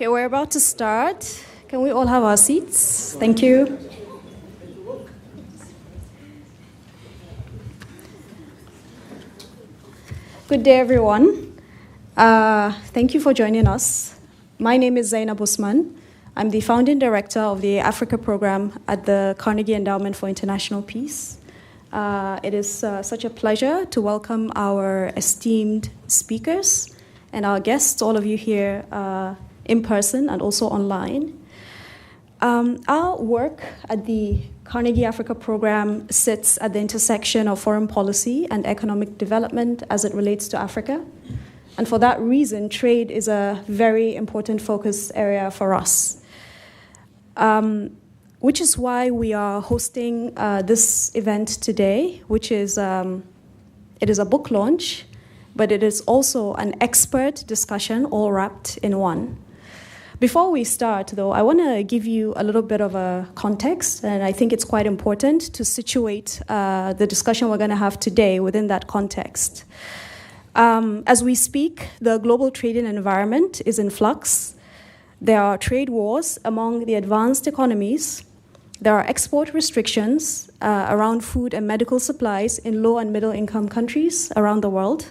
Okay, we're about to start. Can we all have our seats? Thank you. Good day, everyone. Thank you for joining us. My name is Zainab Usman. I'm the founding director of the Africa program at the Carnegie Endowment for International Peace. It is such a pleasure to welcome our esteemed speakers and our guests, all of you here in person and also online. Our work at the Carnegie Africa program sits at the intersection of foreign policy and economic development as it relates to Africa. And for that reason, trade is a very important focus area for us. Which is why we are hosting this event today, which is it is a book launch, but it is also an expert discussion all wrapped in one. Before we start, though, I want to give you a little bit of a context, and I think it's quite important to situate the discussion we're going to have today within that context. As we speak, the global trading environment is in flux. There are trade wars among the advanced economies. There are export restrictions around food and medical supplies in low and middle income countries around the world.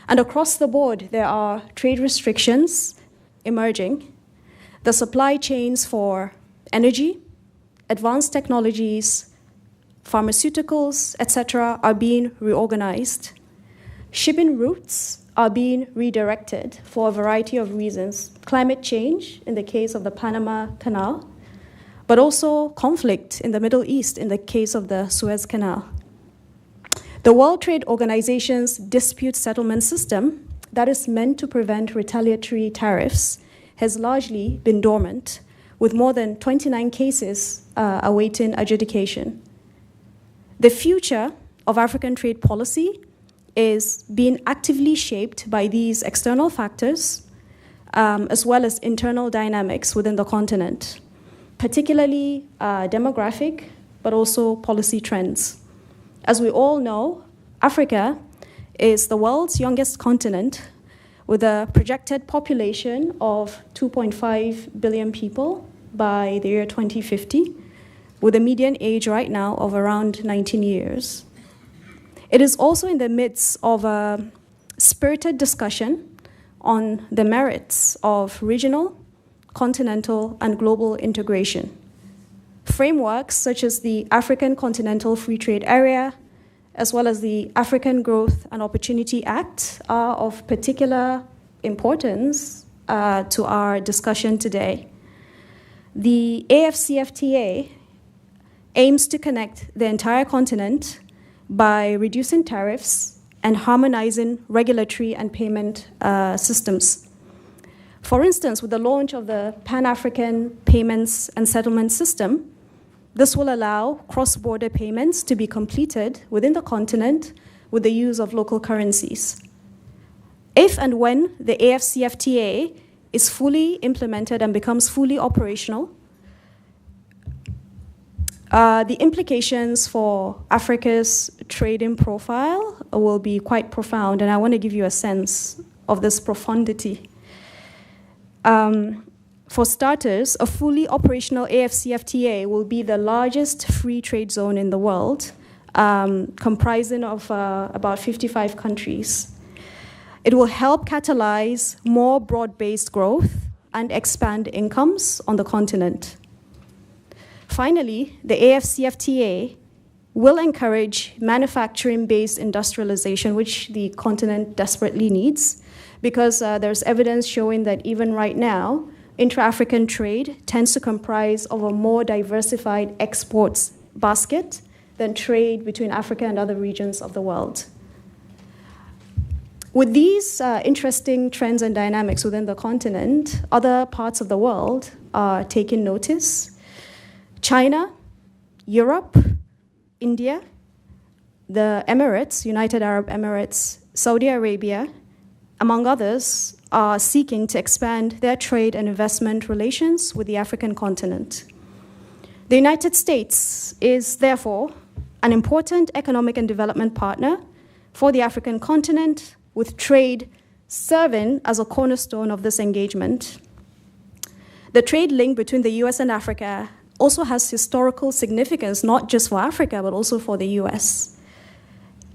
And across the board, there are trade restrictions emerging. The supply chains for energy, advanced technologies, pharmaceuticals, etc., are being reorganized. Shipping routes are being redirected for a variety of reasons. Climate change, in the case of the Panama Canal, but also conflict in the Middle East, in the case of the Suez Canal. The World Trade Organization's dispute settlement system that is meant to prevent retaliatory tariffs has largely been dormant, with more than 29 cases awaiting adjudication. The future of African trade policy is being actively shaped by these external factors, as well as internal dynamics within the continent, particularly demographic, but also policy trends. As we all know, Africa is the world's youngest continent, with a projected population of 2.5 billion people by the year 2050, with a median age right now of around 19 years. It is also in the midst of a spirited discussion on the merits of regional, continental, and global integration. Frameworks such as the African Continental Free Trade Area, as well as the African Growth and Opportunity Act, are of particular importance to our discussion today. The AfCFTA aims to connect the entire continent by reducing tariffs and harmonizing regulatory and payment systems. For instance, with the launch of the Pan-African Payments and Settlement System, this will allow cross-border payments to be completed within the continent with the use of local currencies. If and when the AfCFTA is fully implemented and becomes fully operational, the implications for Africa's trading profile will be quite profound, and I want to give you a sense of this profundity. For starters, a fully operational AfCFTA will be the largest free trade zone in the world, comprising of about 55 countries. It will help catalyze more broad-based growth and expand incomes on the continent. Finally, the AfCFTA will encourage manufacturing-based industrialization, which the continent desperately needs, because there's evidence showing that even right now, intra-African trade tends to comprise of a more diversified exports basket than trade between Africa and other regions of the world. With these interesting trends and dynamics within the continent, other parts of the world are taking notice. China, Europe, India, the Emirates, United Arab Emirates, Saudi Arabia, among others, are seeking to expand their trade and investment relations with the African continent. The United States is therefore an important economic and development partner for the African continent, with trade serving as a cornerstone of this engagement. The trade link between the US and Africa also has historical significance, not just for Africa, but also for the US.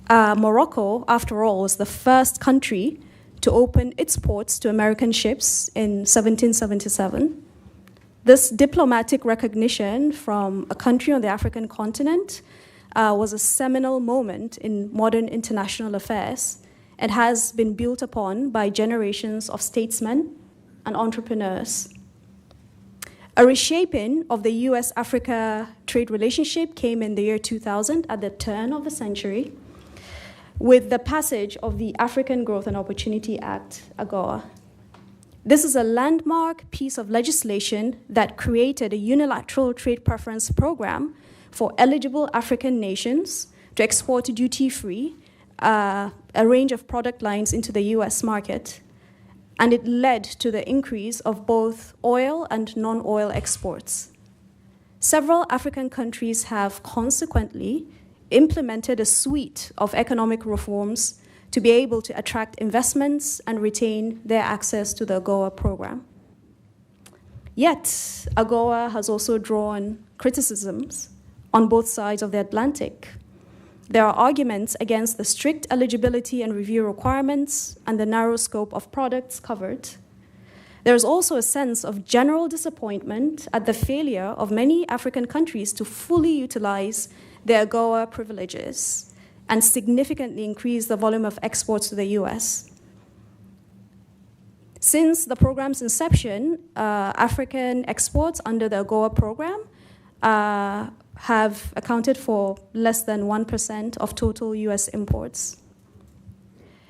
Morocco, after all, was the first country to open its ports to American ships in 1777. This diplomatic recognition from a country on the African continent was a seminal moment in modern international affairs and has been built upon by generations of statesmen and entrepreneurs. A reshaping of the U.S. Africa trade relationship came in the year 2000 at the turn of the century with the passage of the African Growth and Opportunity Act, AGOA. This is a landmark piece of legislation that created a unilateral trade preference program for eligible African nations to export duty-free a range of product lines into the US market. And it led to the increase of both oil and non-oil exports. Several African countries have consequently implemented a suite of economic reforms to be able to attract investments and retain their access to the AGOA program. Yet, AGOA has also drawn criticisms on both sides of the Atlantic. There are arguments against the strict eligibility and review requirements and the narrow scope of products covered. There is also a sense of general disappointment at the failure of many African countries to fully utilize their AGOA privileges and significantly increase the volume of exports to the US. Since the program's inception, African exports under the AGOA program have accounted for less than 1% of total US imports.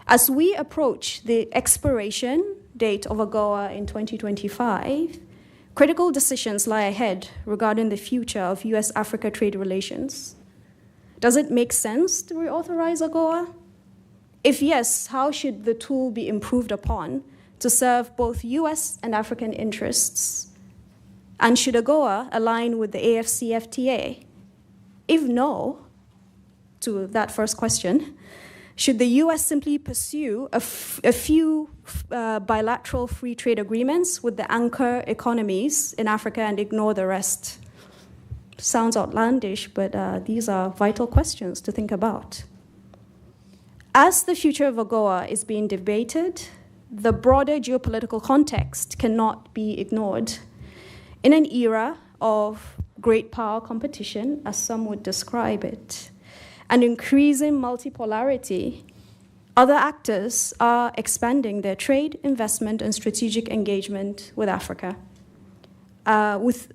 As we approach the expiration date of AGOA in 2025, critical decisions lie ahead regarding the future of US-Africa trade relations. Does it make sense to reauthorize AGOA? If yes, how should the tool be improved upon to serve both US and African interests? And should AGOA align with the AfCFTA? If no, to that first question, should the US simply pursue a few bilateral free trade agreements with the anchor economies in Africa and ignore the rest? Sounds outlandish, but these are vital questions to think about. As the future of AGOA is being debated, the broader geopolitical context cannot be ignored. In an era of great power competition, as some would describe it, and increasing multipolarity, other actors are expanding their trade, investment, and strategic engagement with Africa. With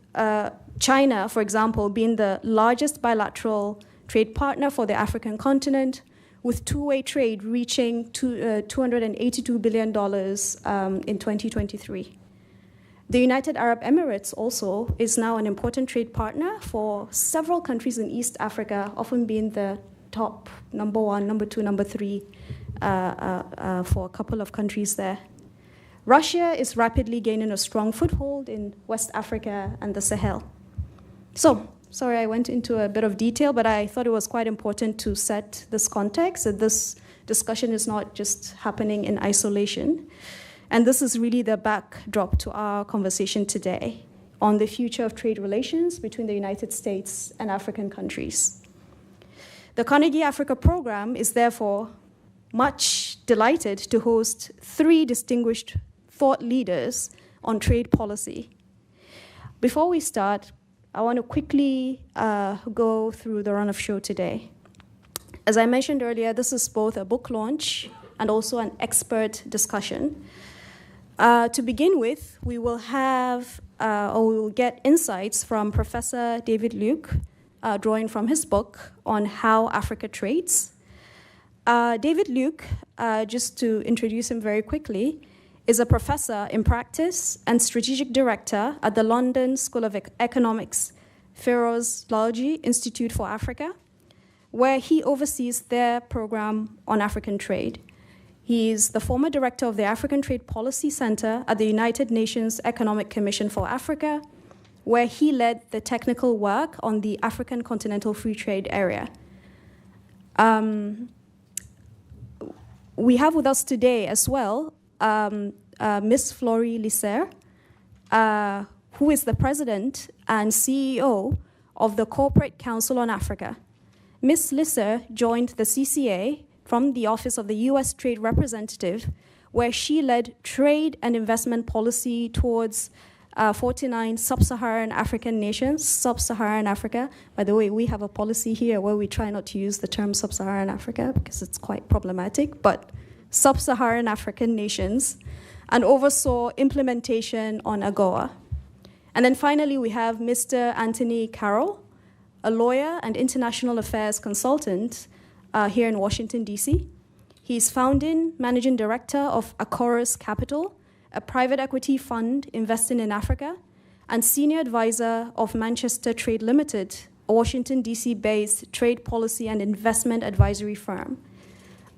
China, for example, being the largest bilateral trade partner for the African continent, with two-way trade reaching $282 billion in 2023. The United Arab Emirates also is now an important trade partner for several countries in East Africa, often being the top number one, number two, number three for a couple of countries there. Russia is rapidly gaining a strong foothold in West Africa and the Sahel. So, sorry I went into a bit of detail, but I thought it was quite important to set this context, that this discussion is not just happening in isolation. And this is really the backdrop to our conversation today on the future of trade relations between the United States and African countries. The Carnegie Africa program is therefore much delighted to host 3 distinguished thought leaders on trade policy. Before we start, I want to quickly go through the run of show today. As I mentioned earlier, this is both a book launch and also an expert discussion. To begin with, we will get insights from Professor David Luke, drawing from his book on how Africa trades. David Luke, just to introduce him very quickly, is a professor in practice and strategic director at the London School of Economics, Firoz Lalji Institute for Africa, where he oversees their program on African trade. He is the former director of the African Trade Policy Center at the United Nations Economic Commission for Africa, where he led the technical work on the African Continental Free Trade Area. We have with us today as well Ms. Florizelle Liser, who is the president and CEO of the Corporate Council on Africa. Ms. Liser joined the CCA from the Office of the U.S. Trade Representative, where she led trade and investment policy towards 49 sub-Saharan African nations, sub-Saharan Africa. By the way, we have a policy here where we try not to use the term sub-Saharan Africa because it's quite problematic, but sub-Saharan African nations, and oversaw implementation on AGOA. And then finally, we have Mr. Tony Carroll, a lawyer and international affairs consultant here in Washington, D.C. He's founding managing director of Acorus Capital, a private equity fund investing in Africa, and senior advisor of Manchester Trade Ltd, a Washington, D.C.-based trade policy and investment advisory firm.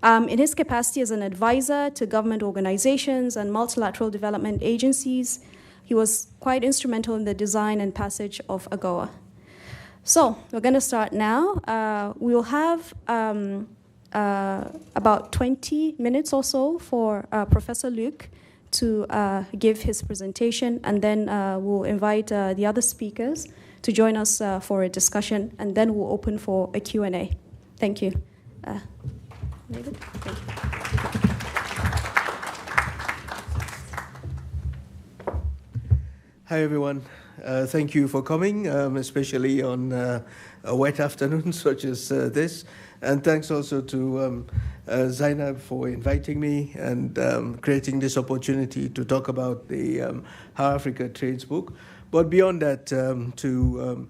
In his capacity as an advisor to government organizations and multilateral development agencies, he was quite instrumental in the design and passage of AGOA. So we're going to start now. We will have about 20 minutes or so for Professor Luke to give his presentation, and then we'll invite the other speakers to join us for a discussion, and then we'll open for a Q&A. Thank you. David? Thank you. Hi, everyone. Thank you for coming, especially on a wet afternoon such as this. And thanks also to Zainab for inviting me and creating this opportunity to talk about the How Africa Trades book. But beyond that, to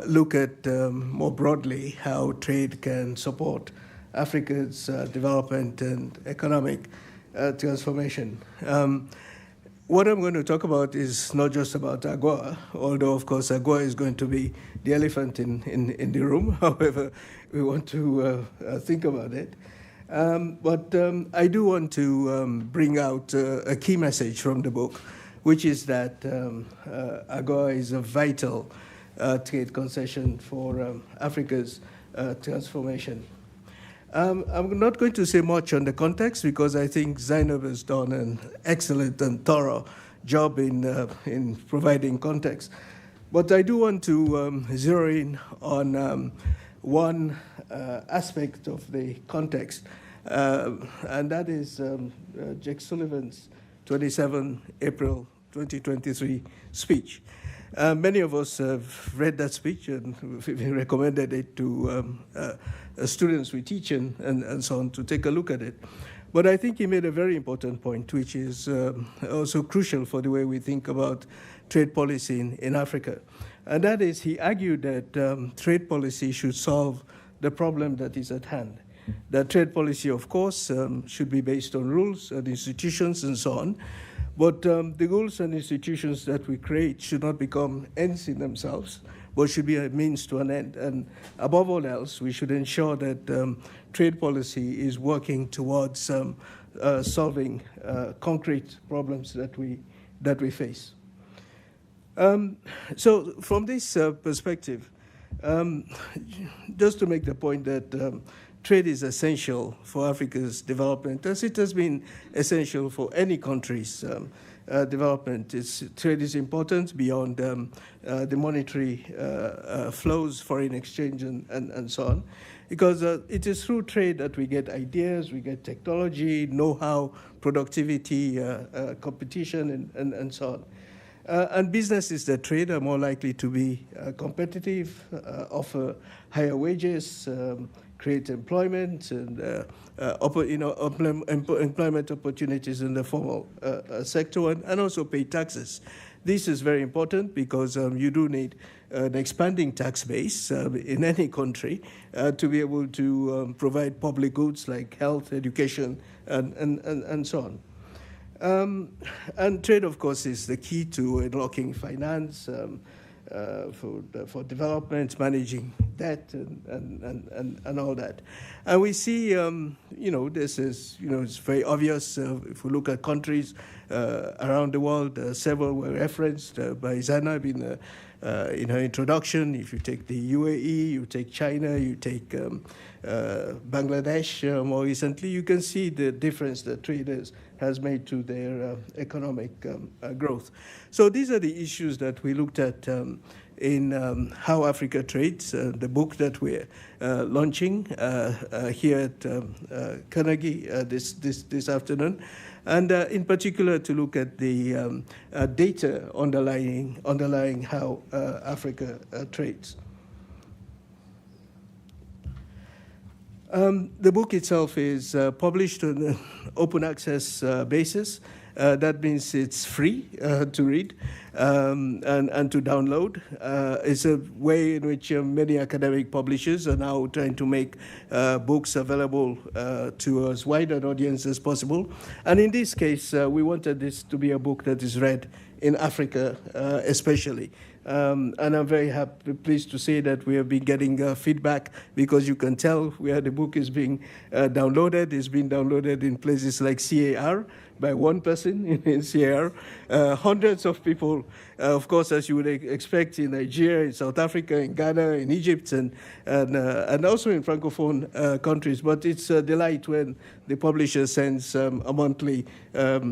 look at more broadly how trade can support Africa's development and economic transformation. What I'm going to talk about is not just about AGOA, although, of course, AGOA is going to be the elephant in the room, however we want to think about it. But I do want to bring out a key message from the book, which is that AGOA is a vital trade concession for Africa's transformation. I'm not going to say much on the context because I think Zainab has done an excellent and thorough job in providing context. But I do want to zero in on one aspect of the context, and that is Jake Sullivan's 27 April 2023 speech. Many of us have read that speech and we recommended it to students we teach and so on to take a look at it. But I think he made a very important point, which is also crucial for the way we think about trade policy in Africa. And that is, he argued that trade policy should solve the problem that is at hand. That trade policy, of course, should be based on rules and institutions and so on. But the rules and institutions that we create should not become ends in themselves, but should be a means to an end. And above all else, we should ensure that trade policy is working towards solving concrete problems that we face. So from this perspective, just to make the point that trade is essential for Africa's development, as it has been essential for any country's development. Trade is important beyond the monetary flows, foreign exchange, and so on, because it is through trade that we get ideas, we get technology, know-how, productivity, competition, and so on. And businesses that trade are more likely to be competitive, offer higher wages, create employment and employment opportunities in the formal sector, and also pay taxes. This is very important because you do need an expanding tax base in any country to be able to provide public goods like health, education, and so on. And trade, of course, is the key to unlocking finance for development, managing debt, and all that. And we see, this is, it's very obvious if we look at countries around the world. Several were referenced by Zainab in in her introduction. If you take the UAE, you take China, you take Bangladesh more recently, you can see the difference that trade has made to their economic growth. So these are the issues that we looked at in How Africa Trades, the book that we're launching here at Carnegie this afternoon, and in particular to look at the data underlying how Africa trades. The book itself is published on an open access basis. That means it's free to read and to download. It's a way in which many academic publishers are now trying to make books available to as wide an audience as possible. And in this case, we wanted this to be a book that is read in Africa especially. And I'm very pleased to say that we have been getting feedback, because you can tell where the book is being downloaded. It's being downloaded in places like CAR by one person in CAR. Hundreds of people, of course, as you would expect, in Nigeria, in South Africa, in Ghana, in Egypt, and also in Francophone countries. But it's a delight when the publisher sends a monthly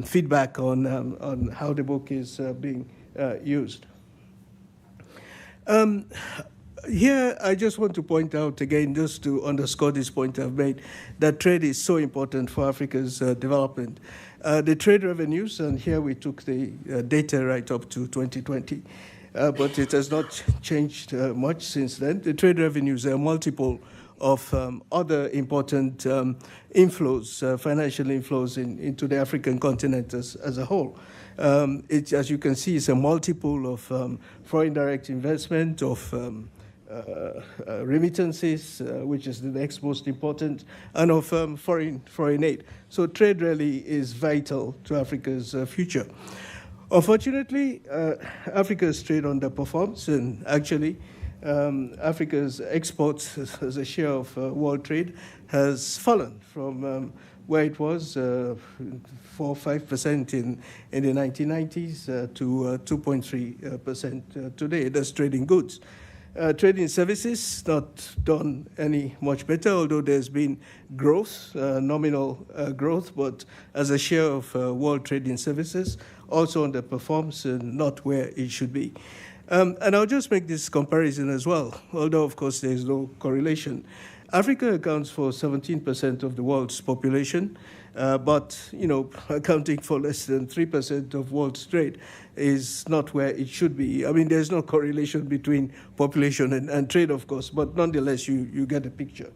feedback on how the book is being used. Here, I just want to point out again, just to underscore this point I've made, that trade is so important for Africa's development. The trade revenues, and here we took the data right up to 2020, but it has not changed much since then. The trade revenues are a multiple of other important inflows, financial inflows into the African continent as a whole. As you can see, it's a multiple of foreign direct investment, of remittances, which is the next most important, and of foreign aid. So trade really is vital to Africa's future. Unfortunately, Africa's trade underperforms, and actually, Africa's exports as a share of world trade has fallen from where it was 4 or 5% in the 1990s to 2.3% today. That's trading goods. Trading services not done any much better, although there's been growth, nominal growth, but as a share of world trading services, also underperforms and not where it should be. And I'll just make this comparison as well, although, of course, there is no correlation. Africa accounts for 17% of the world's population, but, accounting for less than 3% of world's trade is not where it should be. I mean, there's no correlation between population and trade, of course, but nonetheless, you get a picture.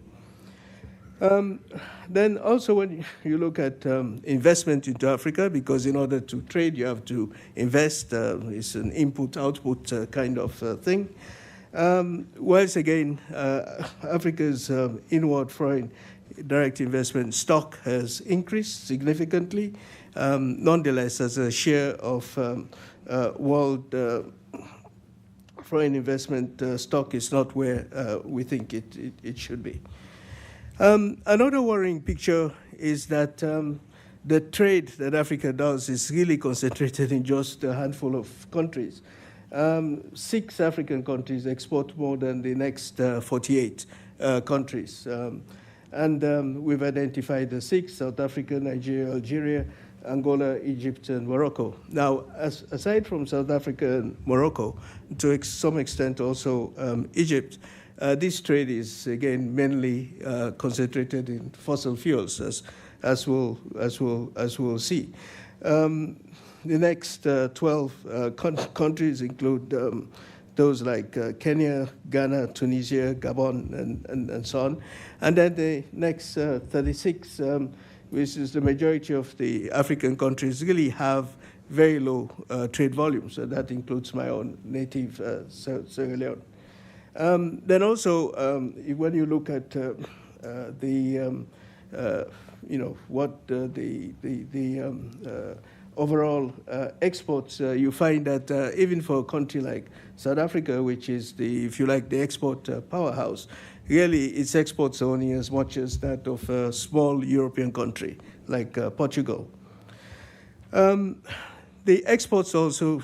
Then also when you look at investment into Africa, because in order to trade, you have to invest. It's an input-output kind of thing. Once again, Africa's inward foreign direct investment stock has increased significantly. Nonetheless, as a share of world foreign investment stock is not where we think it should be. Another worrying picture is that the trade that Africa does is really concentrated in just a handful of countries. 6 African countries export more than the next 48 countries. And we've identified the 6: South Africa, Nigeria, Algeria, Angola, Egypt, and Morocco. Now, aside from South Africa and Morocco, to some extent also Egypt, this trade is, again, mainly concentrated in fossil fuels, as we'll see. The next 12 countries include those like Kenya, Ghana, Tunisia, Gabon, and so on. And then the next 36, which is the majority of the African countries, really have very low trade volumes. So that includes my own native Sierra Leone. Then also, when you look at what the overall exports, you find that even for a country like South Africa, which is if you like, the export powerhouse, really its exports are only as much as that of a small European country like Portugal. The exports also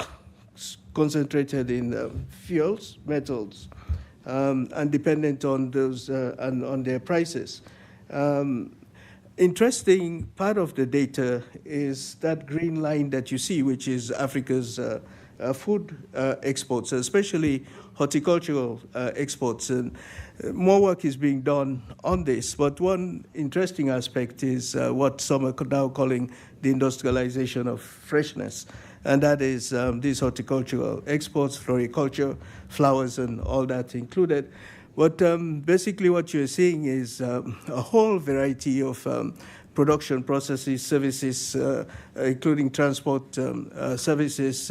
concentrated in fuels, metals, and dependent on those and on their prices. Interesting part of the data is that green line that you see, which is Africa's food exports, especially horticultural exports. And more work is being done on this. But one interesting aspect is what some are now calling the industrialization of freshness. And that is these horticultural exports, floriculture, flowers, and all that included. But basically what you're seeing is a whole variety of production processes, services, including transport services,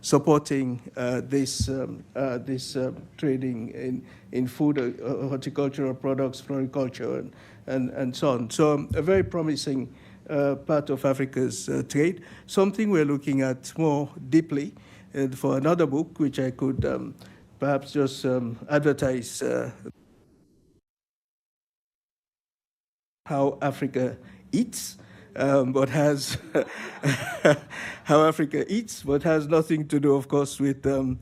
supporting this trading in food, horticultural products, floriculture, and so on. So a very promising part of Africa's trade, something we're looking at more deeply for another book, which I could perhaps just advertise how Africa eats, but has how Africa eats, but has nothing to do, of course, with cooking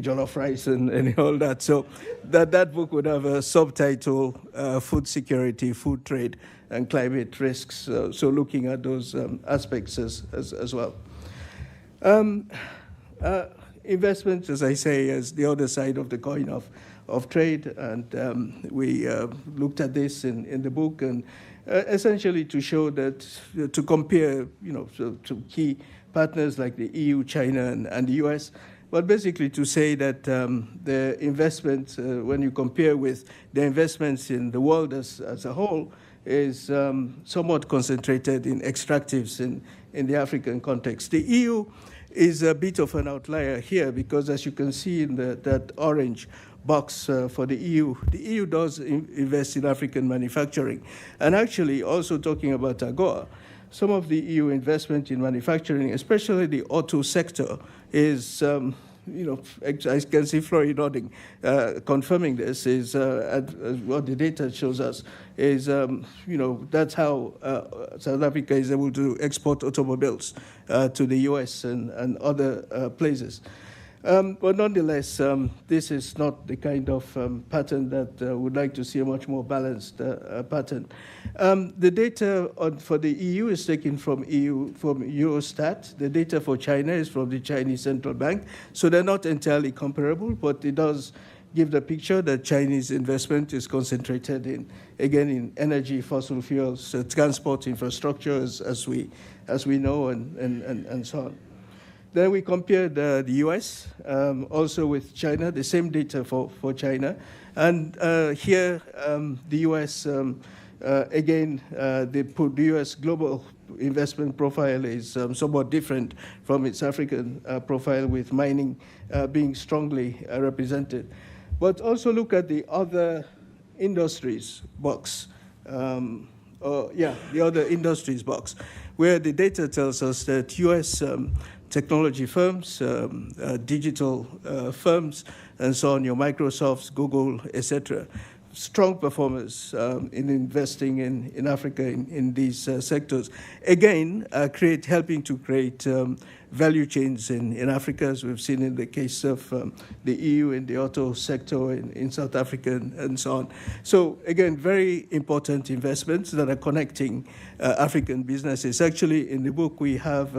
jollof rice and all that. So that book would have a subtitle: Food Security, Food Trade, and Climate Risks. So looking at those aspects as well. Investment, as I say, is the other side of the coin of trade, and we looked at this in the book, and essentially to show that, to compare, to key partners like the EU, China, and the US, but basically to say that the investment, when you compare with the investments in the world as a whole, is somewhat concentrated in extractives in the African context. The EU is a bit of an outlier here because, as you can see in that orange box for the EU does invest in African manufacturing. And actually, also talking about AGOA, some of the EU investment in manufacturing, especially the auto sector, is, I can see Flori nodding, confirming this, is what the data shows us, is, that's how South Africa is able to export automobiles to the US and other places. But nonetheless, this is not the kind of pattern that would like to see a much more balanced pattern. The data for the EU is taken from Eurostat. The data for China is from the Chinese Central Bank. So they're not entirely comparable, but it does give the picture that Chinese investment is concentrated in energy, fossil fuels, transport infrastructure, as we know, and so on. Then we compared the US also with China, the same data for China. And here, the US, the US global investment profile is somewhat different from its African profile, with mining being strongly represented. But also look at the other industries box. The other industries box, where the data tells us that US technology firms, digital firms, and so on, your Microsofts, Google, etc., strong performers in investing in Africa in these sectors. Again, helping to create value chains in Africa, as we've seen in the case of the EU in the auto sector in South Africa and so on. So again, very important investments that are connecting African businesses. Actually, in the book, we have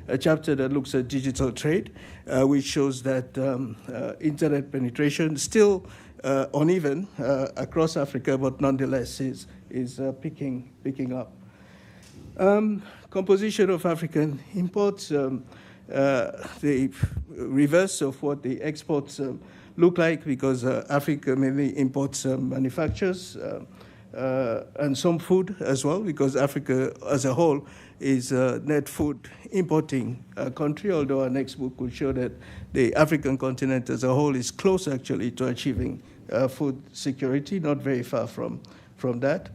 a chapter that looks at digital trade, which shows that internet penetration still uneven across Africa, but nonetheless is picking up. Composition of African imports, the reverse of what the exports look like, because Africa mainly imports manufactures and some food as well, because Africa as a whole is a net food importing country, although our next book will show that the African continent as a whole is close actually to achieving food security, not very far from that.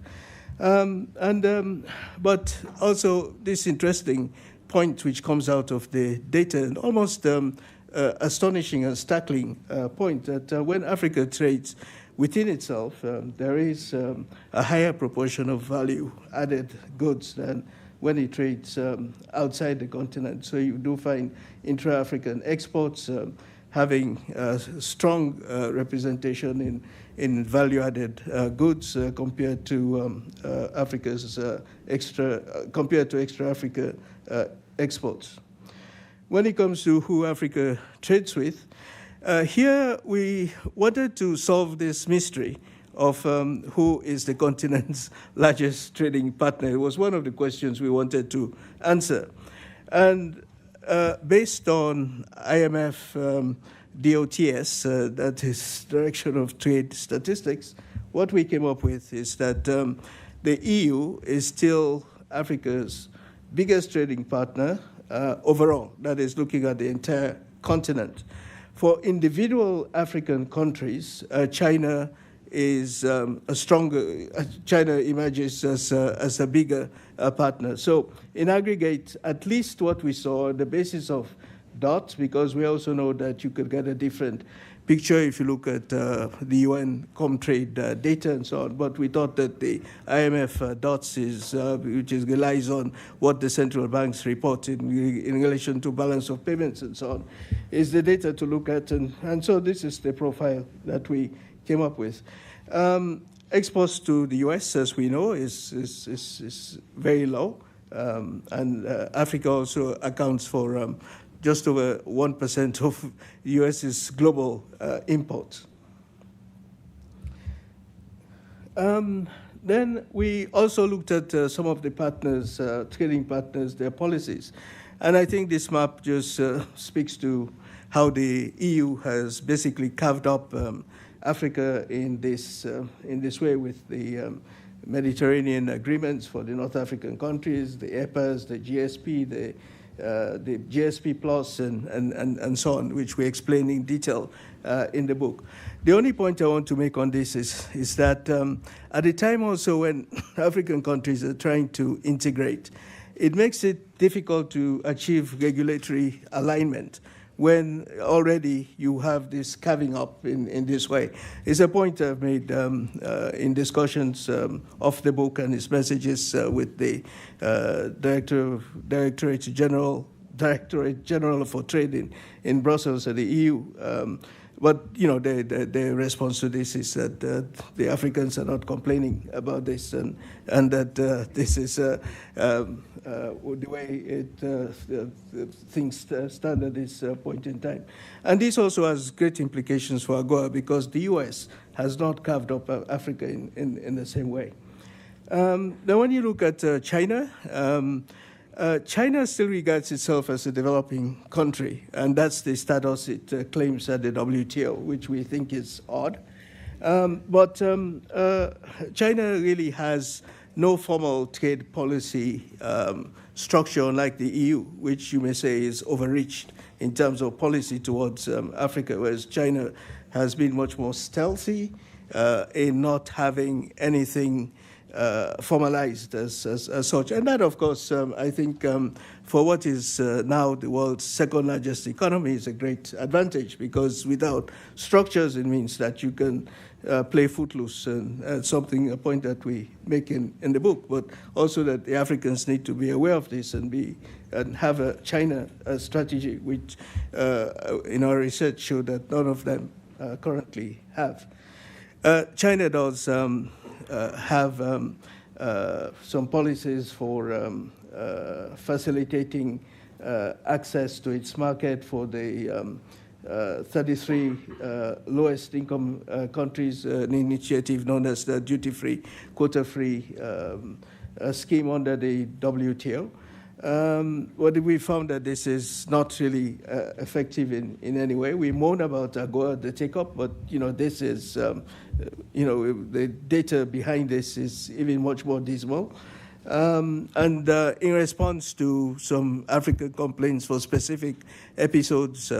But also this interesting point which comes out of the data, and almost astonishing and startling point, that when Africa trades within itself, there is a higher proportion of value-added goods than when it trades outside the continent. So you do find intra-African exports having strong representation in value-added goods compared to compared to extra-Africa exports. When it comes to who Africa trades with, here we wanted to solve this mystery of who is the continent's largest trading partner. It was one of the questions we wanted to answer. And based on IMF DOTS, that is Direction of Trade Statistics, what we came up with is that the EU is still Africa's biggest trading partner overall, that is looking at the entire continent. For individual African countries, China is China emerges as a bigger partner. So in aggregate, at least what we saw on the basis of dots, because we also know that you could get a different picture if you look at the UN Comtrade data and so on. But we thought that the IMF dots which relies on what the central banks report in relation to balance of payments and so on, is the data to look at. And so this is the profile that we came up with. Exports to the US, as we know, is very low. And Africa also accounts for just over 1% of the US's global imports. Then we also looked at some of the partners, trading partners, their policies. And I think this map just speaks to how the EU has basically carved up Africa in this way with the Mediterranean agreements for the North African countries, the EPAs, the GSP, the GSP Plus, and so on, which we explain in detail in the book. The only point I want to make on this is that at the time also when African countries are trying to integrate, it makes it difficult to achieve regulatory alignment when already you have this carving up in this way. It's a point I've made in discussions of the book and its messages with the Directorate General for Trade in Brussels at the EU. But you know, the response to this is that the Africans are not complaining about this, and that this is the way things stand at this point in time. And this also has great implications for AGOA because the US has not carved up Africa in the same way. Now, when you look at China, China still regards itself as a developing country, and that's the status it claims at the WTO, which we think is odd. But China really has no formal trade policy structure unlike the EU, which you may say is overreached in terms of policy towards Africa, whereas China has been much more stealthy in not having anything formalized as such. And that, of course, I think for what is now the world's second largest economy is a great advantage, because without structures, it means that you can play footloose, and a point that we make in the book, but also that the Africans need to be aware of this and have a China strategy, which in our research showed that none of them currently have. China does have some policies for facilitating access to its market for the 33 lowest income countries, an initiative known as the duty-free, quota-free scheme under the WTO. What we found that this is not really effective in any way. We moan about AGOA, the take-up, but this is, the data behind this is even much more dismal. And in response to some African complaints for specific episodes,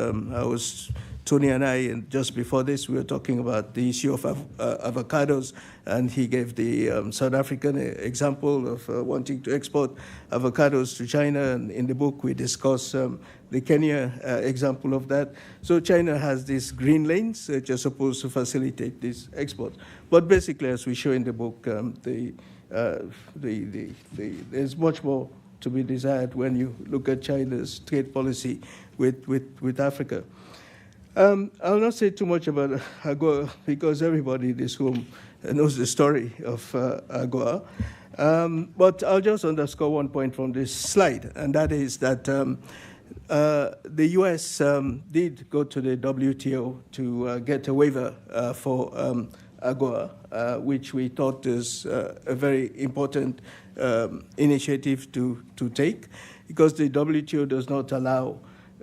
Tony and I, and just before this, we were talking about the issue of avocados, and he gave the South African example of wanting to export avocados to China, and in the book we discuss the Kenya example of that. So China has these green lanes which are supposed to facilitate this export. But basically, as we show in the book, there's much more to be desired when you look at China's trade policy with Africa. I'll not say too much about AGOA because everybody in this room knows the story of AGOA. But I'll just underscore one point from this slide, and that is that the U.S. did go to the WTO to get a waiver for AGOA, which we thought is a very important initiative to take, because the WTO does not allow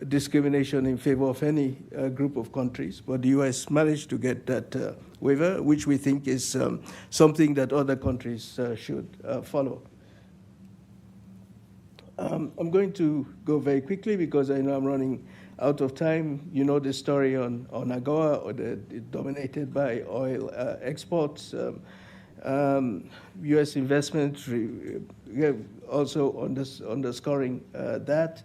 discrimination in favor of any group of countries, but the U.S. managed to get that waiver, which we think is something that other countries should follow. I'm going to go very quickly because I know I'm running out of time. You know the story on AGOA, dominated by oil exports. U.S. investment also underscoring that.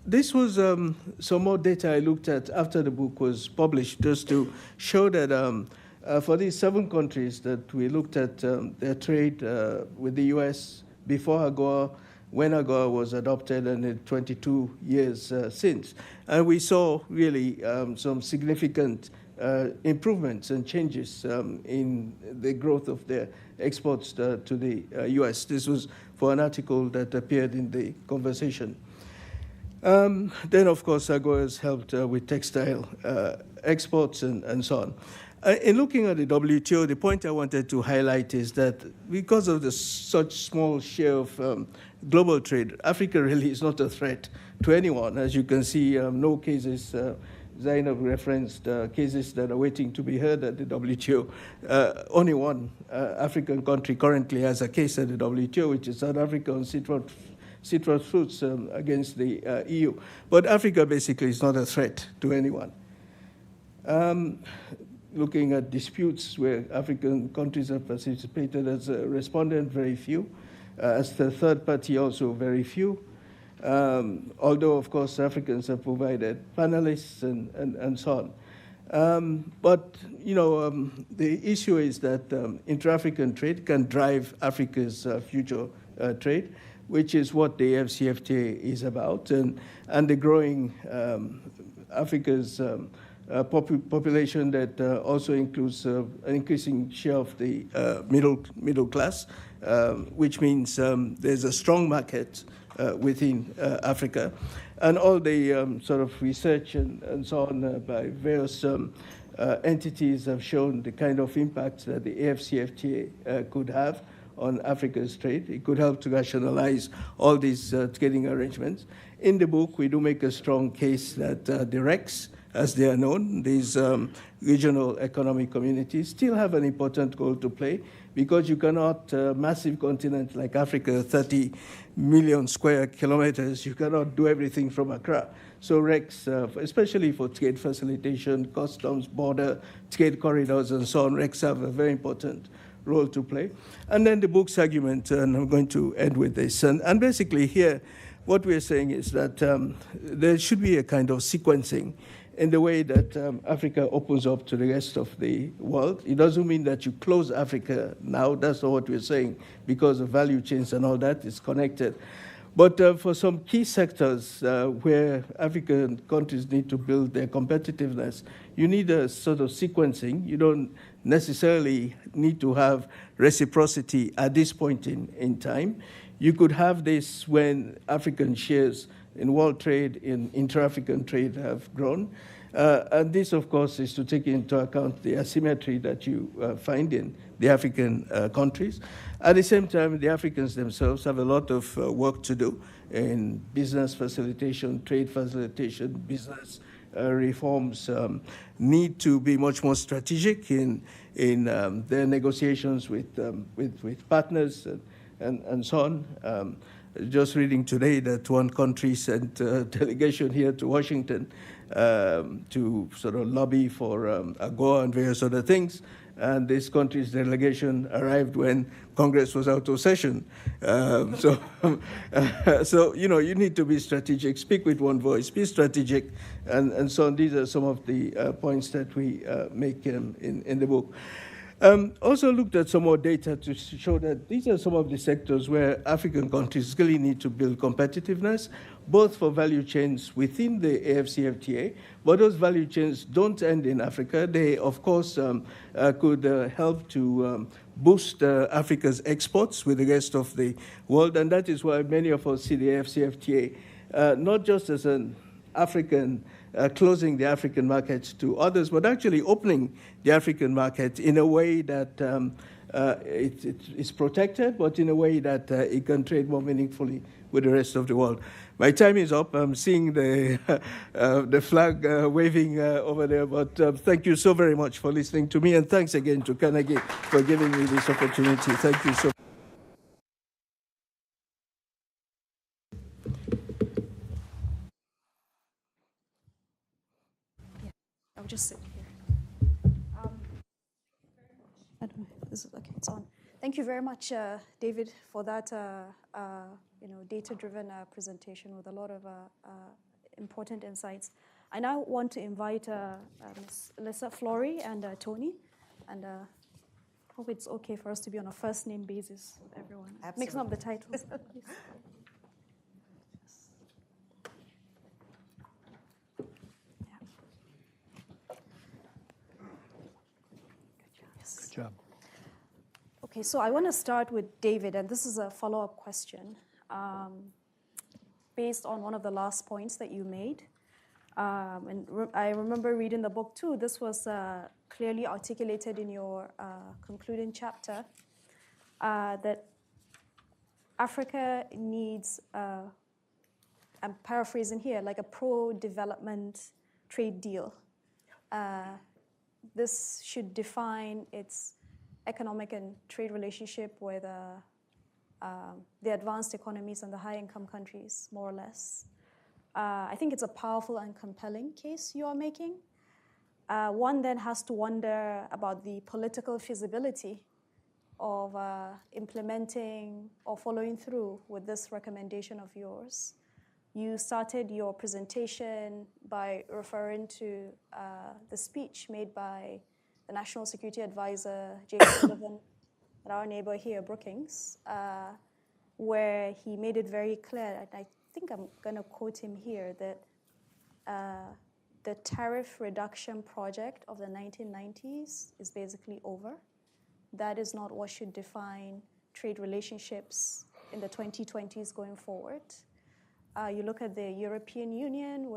This was some more data I looked at after the book was published, just to show that for these 7 countries that we looked at their trade with the U.S. before AGOA, when AGOA was adopted, and in 22 years since. And we saw really some significant improvements and changes in the growth of their exports to the U.S. This was for an article that appeared in the Conversation. Then, of course, AGOA has helped with textile exports and so on. In looking at the WTO, the point I wanted to highlight is that because of such small share of global trade, Africa really is not a threat to anyone. As you can see, no cases, Zainab referenced cases that are waiting to be heard at the WTO. Only one African country currently has a case at the WTO, which is South Africa on citrus fruits against the EU. But Africa basically is not a threat to anyone. Looking at disputes where African countries have participated as a respondent, very few. As the third party, also very few. Although, of course, Africans have provided panelists and so on. But, you know, the issue is that intra-African trade can drive Africa's future trade, which is what the AfCFTA is about, and the growing Africa's population that also includes an increasing share of the middle class, which means there's a strong market within Africa. And all the sort of research and so on by various entities have shown the kind of impact that the AfCFTA could have on Africa's trade. It could help to rationalize all these trading arrangements. In the book, we do make a strong case that the RECs, as they are known, these regional economic communities, still have an important role to play, because you cannot, massive continent like Africa, 30 million square kilometers, you cannot do everything from Accra. So RECs, especially for trade facilitation, customs, border, trade corridors, and so on, RECs have a very important role to play. And then the book's argument, and I'm going to end with this. And basically here, what we're saying is that there should be a kind of sequencing in the way that Africa opens up to the rest of the world. It doesn't mean that you close Africa now. That's not what we're saying, because of value chains and all that is connected. But for some key sectors where African countries need to build their competitiveness, you need a sort of sequencing. You don't necessarily need to have reciprocity at this point in time. You could have this when African shares in world trade, in intra-African trade have grown. And this, of course, is to take into account the asymmetry that you find in the African countries. At the same time, the Africans themselves have a lot of work to do in business facilitation, trade facilitation, business reforms, need to be much more strategic in their negotiations with partners and so on. Just reading today that one country sent a delegation here to Washington to sort of lobby for AGOA and various other things. And this country's delegation arrived when Congress was out of session. So, you know, you need to be strategic, speak with one voice, be strategic, and so on. These are some of the points that we make in the book. Also looked at some more data to show that these are some of the sectors where African countries really need to build competitiveness, both for value chains within the AfCFTA, but those value chains don't end in Africa. They, of course, could help to boost Africa's exports with the rest of the world, and that is why many of us see the AfCFTA not just as an African closing the African market to others, but actually opening the African market in a way that it's protected, but in a way that it can trade more meaningfully with the rest of the world. My time is up. I'm seeing the flag waving over there, but thank you so very much for listening to me, and thanks again to Carnegie for giving me this opportunity. Thank you so much. I'll just sit here. I don't know if this is okay. It's on. Thank you very much, David, for that data-driven presentation with a lot of important insights. I now want to invite Ms. Liser, Flory, and Tony, and hope it's okay for us to be on a first-name basis with everyone. Absolutely. Mixing up the titles. Good job. Okay, so I want to start with David, and this is a follow-up question based on one of the last points that you made. I remember reading the book too. This was clearly articulated in your concluding chapter that Africa needs, I'm paraphrasing here, like a pro-development trade deal. This should define its economic and trade relationship with the advanced economies and the high-income countries, more or less. I think it's a powerful and compelling case you are making. One then has to wonder about the political feasibility of implementing or following through with this recommendation of yours. You started your presentation by referring to the speech made by the National Security Advisor, James Sullivan, and our neighbor here, Brookings, where he made it very clear, and I think I'm going to quote him here, that the tariff reduction project of the 1990s is basically over. That is not what should define trade relationships in the 2020s going forward. You look at the European Union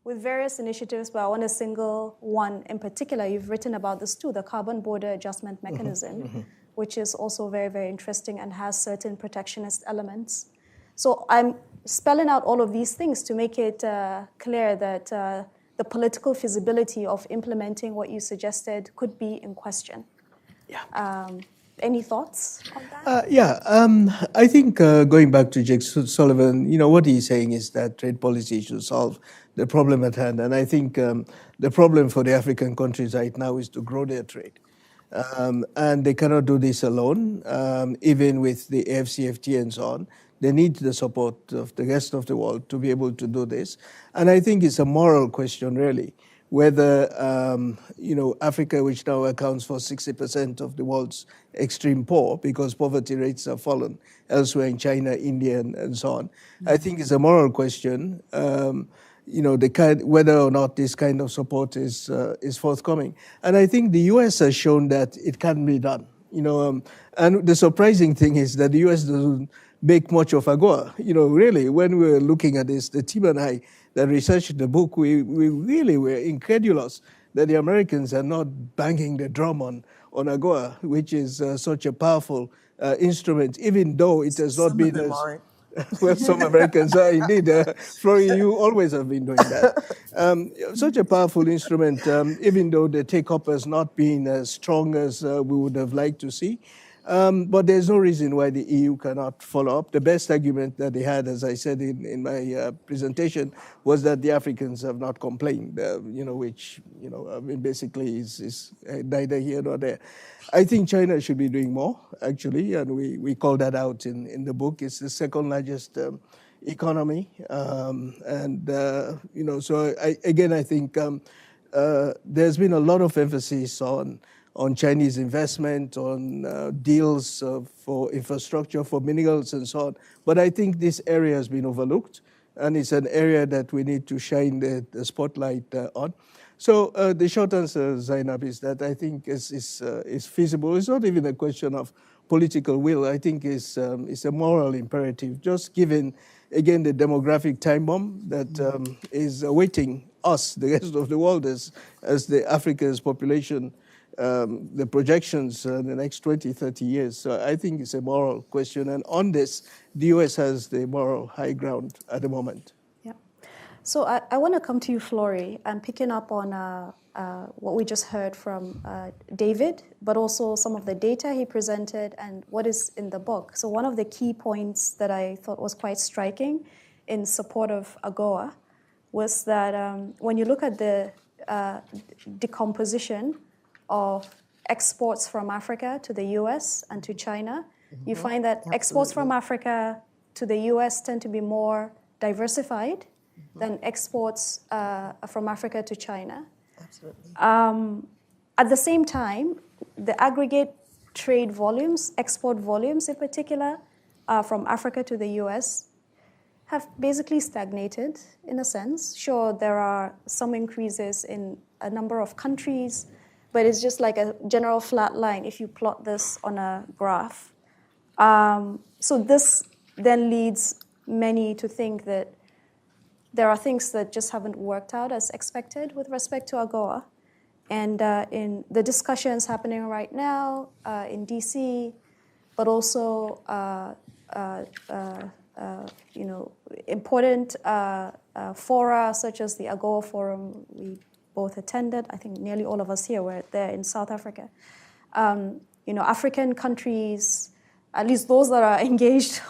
with various initiatives, but I want to single one in particular. You've written about this too, the Carbon Border Adjustment Mechanism, which is also very, very interesting and has certain protectionist elements. So I'm spelling out all of these things to make it clear that the political feasibility of implementing what you suggested could be in question. Yeah. Any thoughts on that? I think going back to Jake Sullivan, what he's saying is that trade policy should solve the problem at hand. And I think the problem for the African countries right now is to grow their trade. And they cannot do this alone, even with the AfCFTA and so on. They need the support of the rest of the world to be able to do this. And I think it's a moral question, really, whether, Africa, which now accounts for 60% of the world's extreme poor, because poverty rates have fallen elsewhere in China, India, and so on. I think it's a moral question, whether or not this kind of support is forthcoming. And I think the U.S. has shown that it can be done. And the surprising thing is that the U.S. doesn't make much of AGOA. Really, when we were looking at this, the team and I that researched the book, we really were incredulous that the Americans are not banging the drum on AGOA, which is such a powerful instrument, even though it has not been as... Well, some Americans are indeed. Flory, you always have been doing that. Such a powerful instrument, even though the take-up has not been as strong as we would have liked to see. But there's no reason why the EU cannot follow up. The best argument that they had, as I said in my presentation, was that the Africans have not complained, which, basically is neither here nor there. I think China should be doing more, actually, and we call that out in the book. It's the second largest economy. So I think there's been a lot of emphasis on Chinese investment, on deals for infrastructure, for minerals and so on. But I think this area has been overlooked, and it's an area that we need to shine the spotlight on. So the short answer, Zainab, is that I think is feasible. It's not even a question of political will. I think it's a moral imperative, just given, again, the demographic time bomb that is awaiting us, the rest of the world, as the Africa's population, the projections in the next 20, 30 years. So I think it's a moral question. And on this, the US has the moral high ground at the moment. Yeah. So I want to come to you, Flori. I'm picking up on what we just heard from David, but also some of the data he presented and what is in the book. So one of the key points that I thought was quite striking in support of AGOA was that when you look at the decomposition of exports from Africa to the US and to China, you find that exports from Africa to the US tend to be more diversified than exports from Africa to China. Absolutely. At the same time, the aggregate trade volumes, export volumes in particular, from Africa to the US have basically stagnated in a sense. Sure, there are some increases in a number of countries, but it's just like a general flat line if you plot this on a graph. So this then leads many to think that there are things that just haven't worked out as expected with respect to AGOA. And in the discussions happening right now in DC, but also important fora such as the AGOA Forum we both attended. I think nearly all of us here were there in South Africa. African countries, at least those that are engaged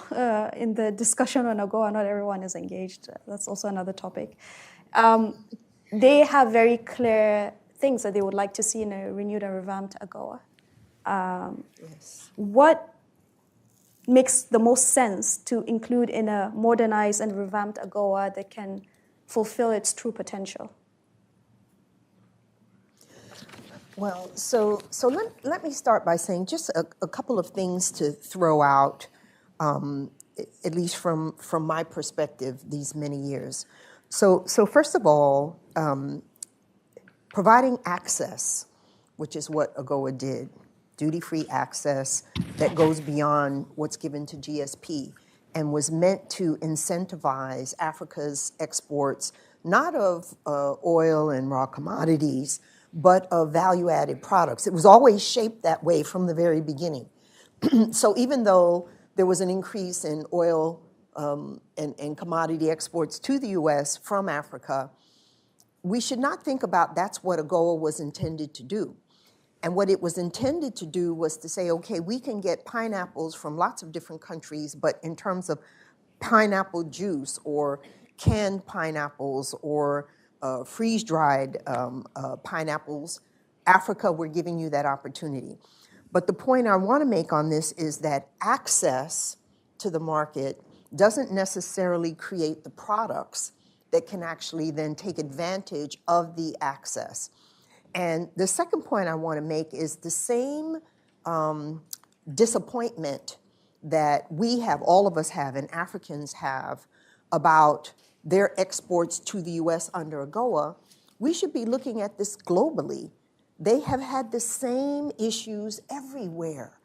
in the discussion on AGOA, not everyone is engaged. That's also another topic. They have very clear things that they would like to see in a renewed and revamped AGOA. Yes. What makes the most sense to include in a modernized and revamped AGOA that can fulfill its true potential? Well, so let me start by saying just a couple of things to throw out, at least from my perspective these many years. So first of all, providing access, which is what AGOA did, duty-free access that goes beyond what's given to GSP and was meant to incentivize Africa's exports, not of oil and raw commodities, but of value-added products. It was always shaped that way from the very beginning. So even though there was an increase in oil and commodity exports to the US from Africa, we should not think about that's what AGOA was intended to do. And what it was intended to do was to say, okay, we can get pineapples from lots of different countries, but in terms of pineapple juice or canned pineapples or freeze-dried pineapples, Africa, we're giving you that opportunity. But the point I want to make on this is that access to the market doesn't necessarily create the products that can actually then take advantage of the access. And the second point I want to make is the same disappointment that we have, all of us have, and Africans have about their exports to the US under AGOA. We should be looking at this globally. They have had the same issues everywhere.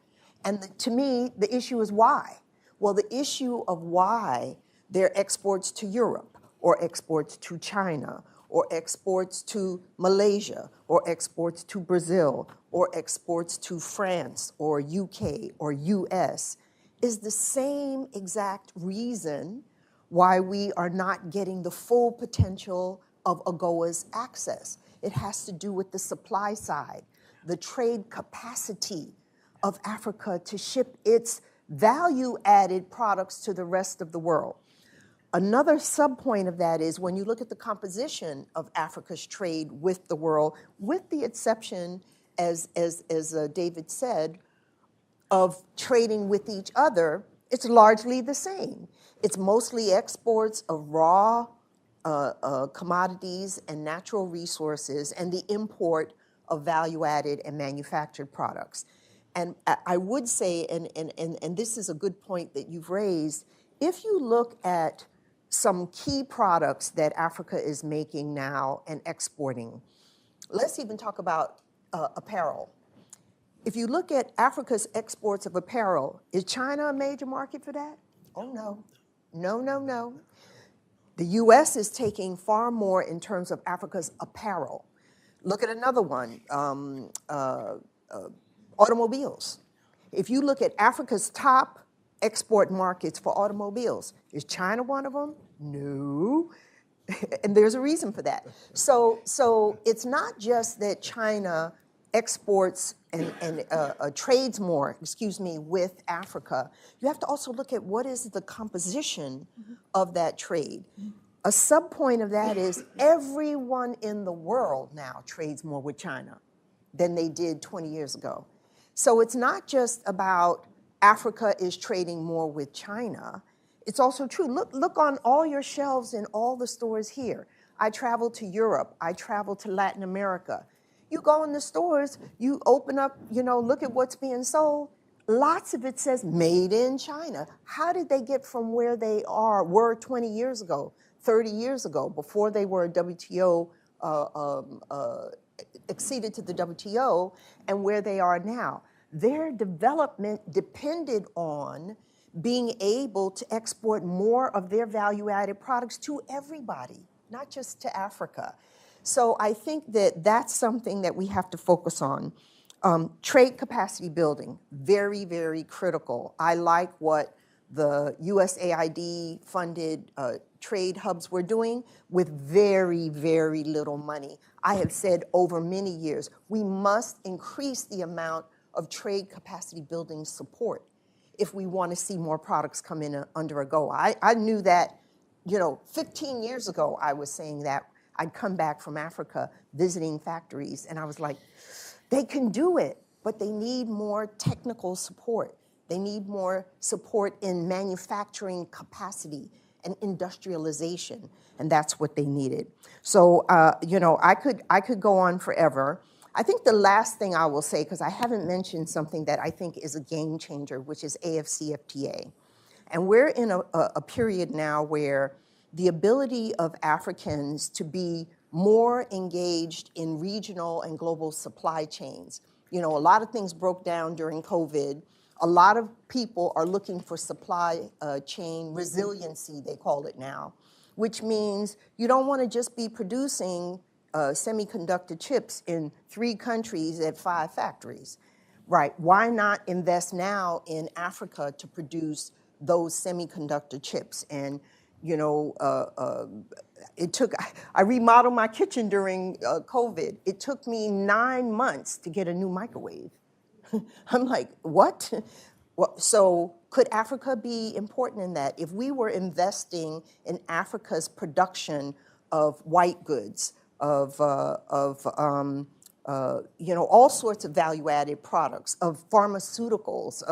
And to me, the issue is why. Well, the issue of why their exports to Europe or exports to China or exports to Malaysia, or exports to Brazil, or exports to France, or UK, or US, is the same exact reason why we are not getting the full potential of AGOA's access. It has to do with the supply side, the trade capacity of Africa to ship its value-added products to the rest of the world. Another sub-point of that is when you look at the composition of Africa's trade with the world, with the exception, as David said, of trading with each other, it's largely the same. It's mostly exports of raw commodities and natural resources and the import of value-added and manufactured products. And I would say, and this is a good point that you've raised, if you look at some key products that Africa is making now and exporting, let's even talk about apparel. If you look at Africa's exports of apparel, is China a major market for that? Oh, no. No, no, no. The U.S. is taking far more in terms of Africa's apparel. Look at another one, automobiles. If you look at Africa's top export markets for automobiles, is China one of them? No. And there's a reason for that. So it's not just that China exports and trades more, with Africa. You have to also look at what is the composition of that trade. A sub-point of that is everyone in the world now trades more with China than they did 20 years ago. So it's not just about Africa is trading more with China. It's also true. Look on all your shelves in all the stores here. I travel to Europe. I travel to Latin America. You go in the stores, you open up, look at what's being sold. Lots of it says made in China. How did they get from where they were 20 years ago, 30 years ago, before they were WTO, acceded to the WTO, and where they are now? Their development depended on being able to export more of their value-added products to everybody, not just to Africa. So I think that that's something that we have to focus on. Trade capacity building, very, very critical. I like what the USAID funded trade hubs were doing with very, very little money. I have said over many years, we must increase the amount of trade capacity building support if we want to see more products come in under AGOA. I knew that, 15 years ago I was saying that. I'd come back from Africa visiting factories, and I was like, they can do it, but they need more technical support. They need more support in manufacturing capacity and industrialization, and that's what they needed. So, I could go on forever. I think the last thing I will say, because I haven't mentioned something that I think is a game changer, which is AfCFTA. And we're in a period now where the ability of Africans to be more engaged in regional and global supply chains. A lot of things broke down during COVID. A lot of people are looking for supply chain resiliency, they call it now, which means you don't want to just be producing semiconductor chips in 3 countries at 5 factories, right? Why not invest now in Africa to produce those semiconductor chips? And I remodeled my kitchen during COVID. It took me 9 months to get a new microwave. I'm like, what? So could Africa be important in that? If we were investing in Africa's production of white goods, of all sorts of value-added products, of pharmaceuticals,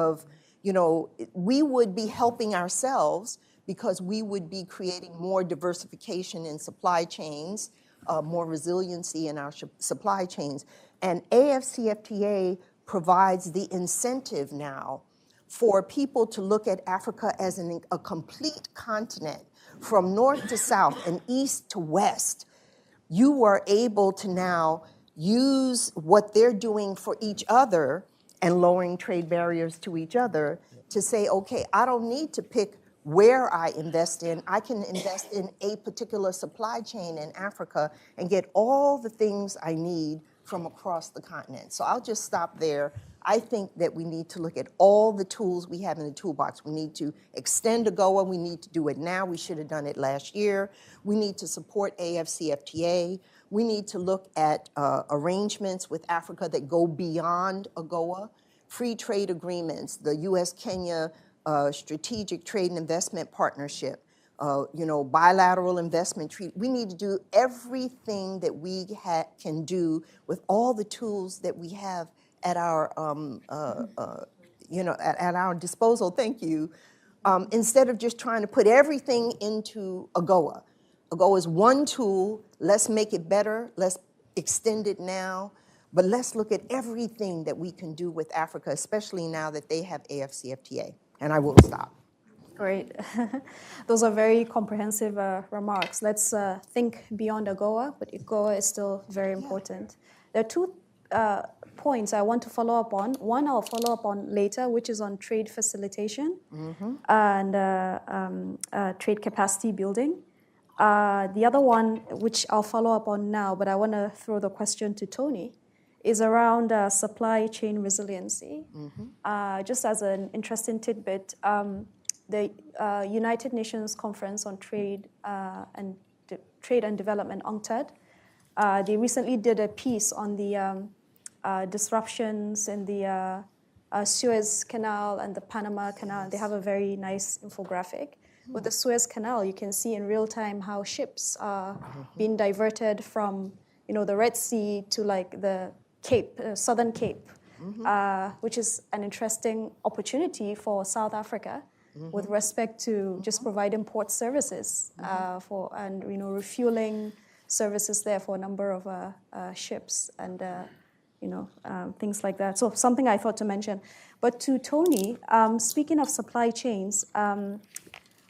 we would be helping ourselves because we would be creating more diversification in supply chains, more resiliency in our supply chains. And AfCFTA provides the incentive now for people to look at Africa as a complete continent, from north to south and east to west. You are able to now use what they're doing for each other and lowering trade barriers to each other to say, okay, I don't need to pick where I invest in. I can invest in a particular supply chain in Africa and get all the things I need from across the continent. So I'll just stop there. I think that we need to look at all the tools we have in the toolbox. We need to extend AGOA. We need to do it now. We should have done it last year. We need to support AfCFTA. We need to look at arrangements with Africa that go beyond AGOA, free trade agreements, the U.S.-Kenya Strategic Trade and Investment Partnership, bilateral investment treaty. We need to do everything that we can do with all the tools that we have at our, at our disposal. Thank you. Instead of just trying to put everything into AGOA. AGOA is one tool. Let's make it better. Let's extend it now. But let's look at everything that we can do with Africa, especially now that they have AfCFTA. And I will stop. Great. Those are very comprehensive remarks. Let's think beyond AGOA, but AGOA is still very important. There are two points I want to follow up on. One I'll follow up on later, which is on trade facilitation and trade capacity building. The other one, which I'll follow up on now, but I want to throw the question to Tony, is around supply chain resiliency. Just as an interesting tidbit, the United Nations Conference on Trade and Development, UNCTAD, they recently did a piece on the disruptions in the Suez Canal and the Panama Canal. They have a very nice infographic. With the Suez Canal, you can see in real time how ships are being diverted from, the Red Sea to like the Cape, Southern Cape, which is an interesting opportunity for South Africa with respect to just providing port services and refueling services there for a number of ships and things like that. So something I thought to mention. But to Tony, speaking of supply chains,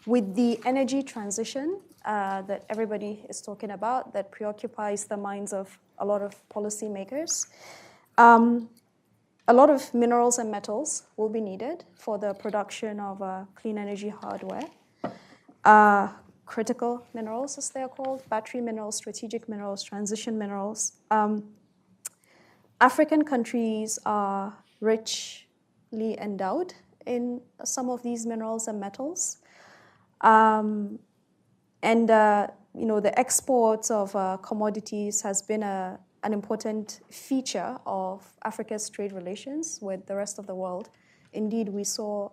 with the energy transition that everybody is talking about, that preoccupies the minds of a lot of policymakers, a lot of minerals and metals will be needed for the production of clean energy hardware. Critical minerals, as they are called, battery minerals, strategic minerals, transition minerals. African countries are richly endowed in some of these minerals and metals. The exports of commodities has been an important feature of Africa's trade relations with the rest of the world. Indeed, we saw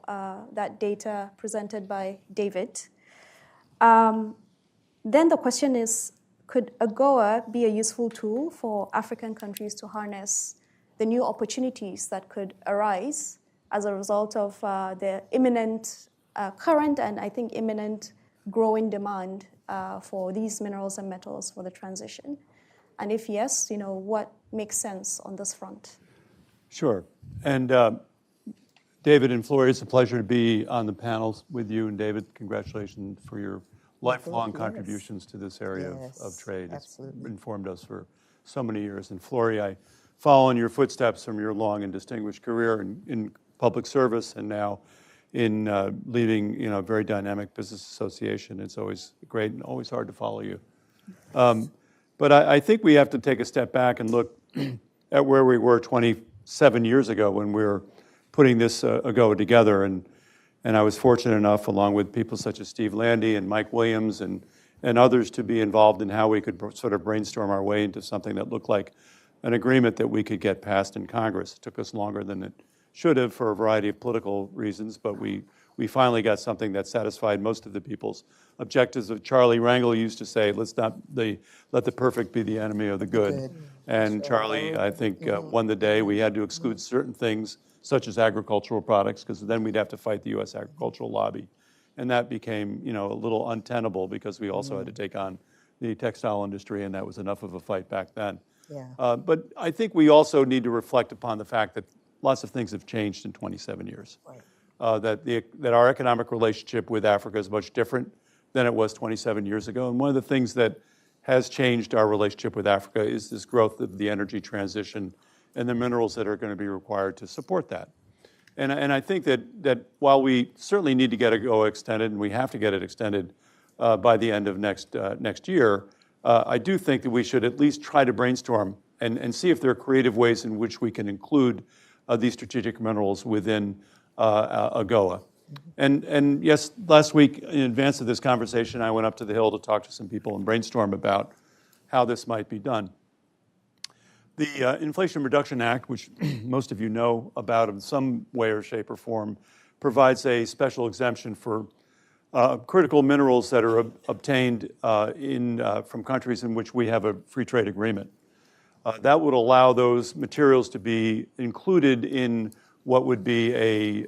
that data presented by David. Then the question is, could AGOA be a useful tool for African countries to harness the new opportunities that could arise as a result of the imminent current and I think imminent growing demand for these minerals and metals for the transition? And if yes, what makes sense on this front? Sure. And David and Flori, it's a pleasure to be on the panels with you. And David, congratulations for your lifelong contributions to this area of trade. Absolutely. It's informed us for so many years. And Flori, I follow in your footsteps from your long and distinguished career in public service and now in leading a very dynamic business association. It's always great and always hard to follow you. But I think we have to take a step back and look at where we were 27 years ago when we were putting this AGOA together. And I was fortunate enough, along with people such as Steve Landy and Mike Williams and others, to be involved in how we could sort of brainstorm our way into something that looked like an agreement that we could get passed in Congress. It took us longer than it should have for a variety of political reasons, but we finally got something that satisfied most of the people's objectives. Charlie Rangel used to say, let the perfect be the enemy of the good. And Charlie, I think, won the day. We had to exclude certain things, such as agricultural products, because then we'd have to fight the U.S. agricultural lobby. And that became, a little untenable because we also had to take on the textile industry, and that was enough of a fight back then. Yeah. But I think we also need to reflect upon the fact that lots of things have changed in 27 years. Right. That our economic relationship with Africa is much different than it was 27 years ago. And one of the things that has changed our relationship with Africa is this growth of the energy transition and the minerals that are going to be required to support that. And I think that while we certainly need to get AGOA extended, and we have to get it extended by the end of next year, I do think that we should at least try to brainstorm and see if there are creative ways in which we can include these strategic minerals within AGOA. And yes, last week, in advance of this conversation, I went up to the Hill to talk to some people and brainstorm about how this might be done. The Inflation Reduction Act, which most of you know about in some way or shape or form, provides a special exemption for critical minerals that are obtained from countries in which we have a free trade agreement. That would allow those materials to be included in what would be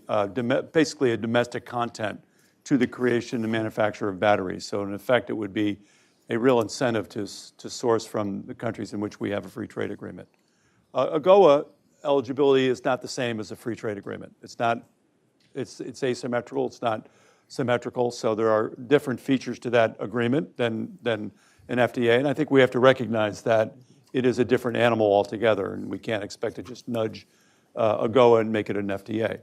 basically a domestic content to the creation and manufacture of batteries. So in effect, it would be a real incentive to source from the countries in which we have a free trade agreement. AGOA eligibility is not the same as a free trade agreement. It's not. It's asymmetrical. It's not symmetrical. So there are different features to that agreement than an FTA, and I think we have to recognize that it is a different animal altogether, and we can't expect to just nudge AGOA and make it an FTA.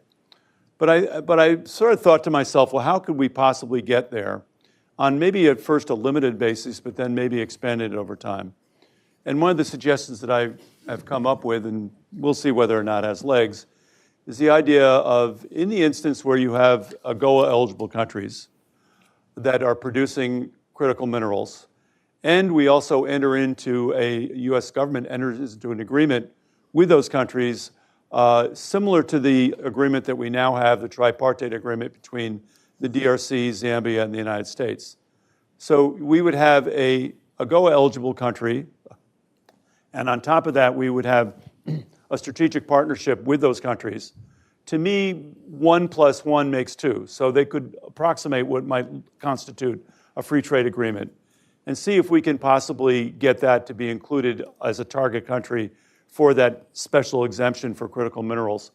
But I sort of thought to myself, well, how could we possibly get there on maybe at first a limited basis, but then maybe expand it over time? And one of the suggestions that I have come up with, and we'll see whether or not it has legs, is the idea of, in the instance where you have AGOA-eligible countries that are producing critical minerals, and we also enter into U.S. government enters into an agreement with those countries, similar to the agreement that we now have, the tripartite agreement between the DRC, Zambia, and the United States. So we would have a AGOA-eligible country, and on top of that, we would have a strategic partnership with those countries. To me, 1 + 1 makes 2. So they could approximate what might constitute a free trade agreement and see if we can possibly get that to be included as a target country for that special exemption for critical minerals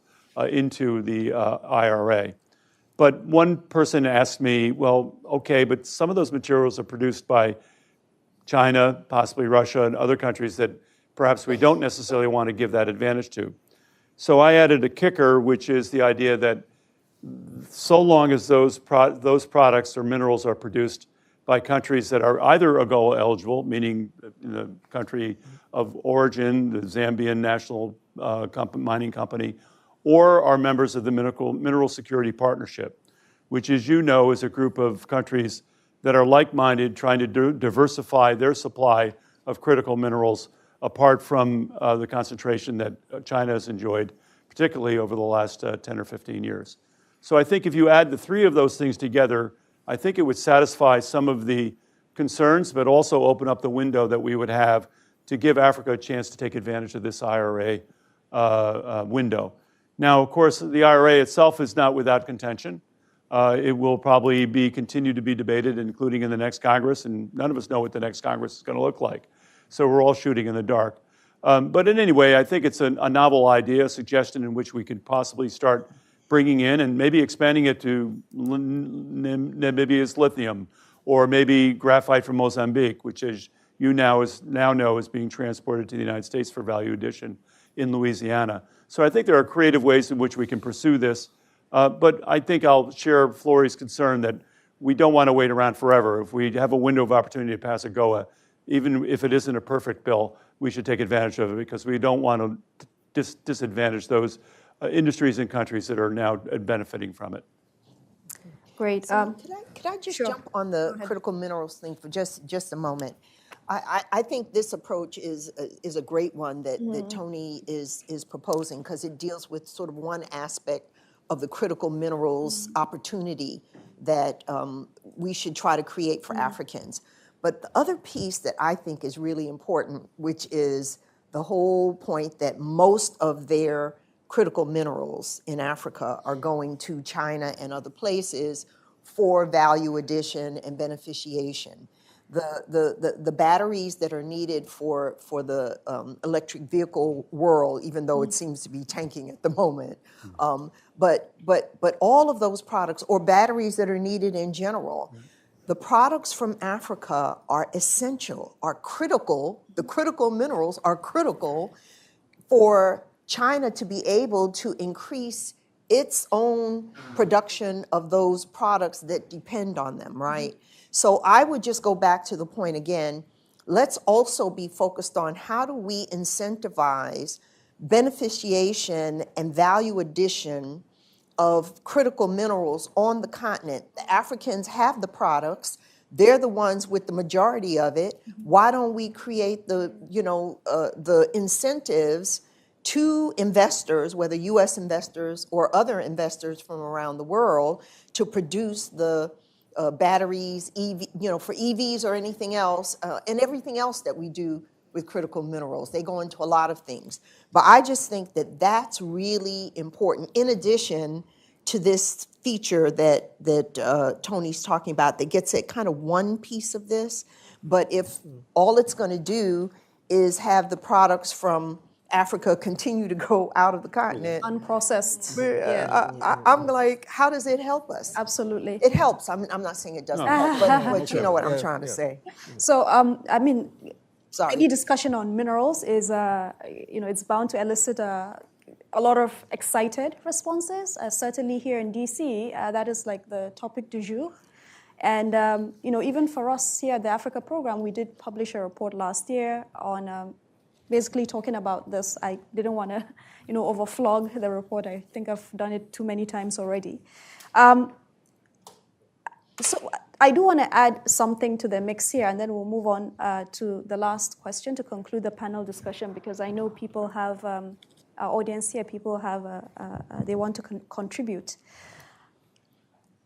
into the IRA. But one person asked me, well, okay, but some of those materials are produced by China, possibly Russia, and other countries that perhaps we don't necessarily want to give that advantage to. So I added a kicker, which is the idea that so long as those products or minerals are produced by countries that are either AGOA eligible, meaning the country of origin, the Zambian National Mining Company, or are members of the Mineral Security Partnership, which, as you know, is a group of countries that are like-minded, trying to diversify their supply of critical minerals apart from the concentration that China has enjoyed, particularly over the last 10 or 15 years. So I think if you add the three of those things together, I think it would satisfy some of the concerns, but also open up the window that we would have to give Africa a chance to take advantage of this IRA window. Now, of course, the IRA itself is not without contention. It will probably continue to be debated, including in the next Congress, and none of us know what the next Congress is going to look like. So we're all shooting in the dark. But in any way, I think it's a novel idea, a suggestion in which we could possibly start bringing in and maybe expanding it to Namibia's lithium, or maybe graphite from Mozambique, which, as you now know, is being transported to the United States for value addition in Louisiana. So I think there are creative ways in which we can pursue this. But I think I'll share Flori's concern that we don't want to wait around forever. If we have a window of opportunity to pass AGOA, even if it isn't a perfect bill, we should take advantage of it, because we don't want to disadvantage those industries and countries that are now benefiting from it. Great. So could I just Sure. jump on the critical minerals thing for just a moment? I think this approach is a great one that Tony is proposing, because it deals with sort of one aspect of the critical minerals opportunity that we should try to create for Africans. But the other piece that I think is really important, which is the whole point that most of their critical minerals in Africa are going to China and other places for value addition and beneficiation. The batteries that are needed for the electric vehicle world, even though it seems to be tanking at the moment, but all of those products, or batteries that are needed in general, the products from Africa are essential, are critical. The critical minerals are critical for China to be able to increase its own production of those products that depend on them, right? So I would just go back to the point again, let's also be focused on how do we incentivize beneficiation and value addition of critical minerals on the continent. The Africans have the products. They're the ones with the majority of it. Why don't we create the incentives to investors, whether U.S. investors or other investors from around the world, to produce the batteries, for EVs or anything else, and everything else that we do with critical minerals. They go into a lot of things. But I just think that that's really important, in addition to this feature that Tony's talking about that gets at kind of one piece of this. But if all it's going to do is have the products from Africa continue to go out of the continent, Unprocessed. I'm like, how does it help us? Absolutely. It helps. I'm not saying it doesn't help, but you know what I'm trying to say. So, I mean, Sorry. any discussion on minerals is, it's bound to elicit a lot of excited responses. Certainly here in DC, that is like the topic du jour. And, even for us here at the Africa program, we did publish a report last year on basically talking about this. I didn't want to, overflog the report. I think I've done it too many times already. So I do want to add something to the mix here, and then we'll move on to the last question to conclude the panel discussion, because I know people have, our audience here, people have, they want to contribute.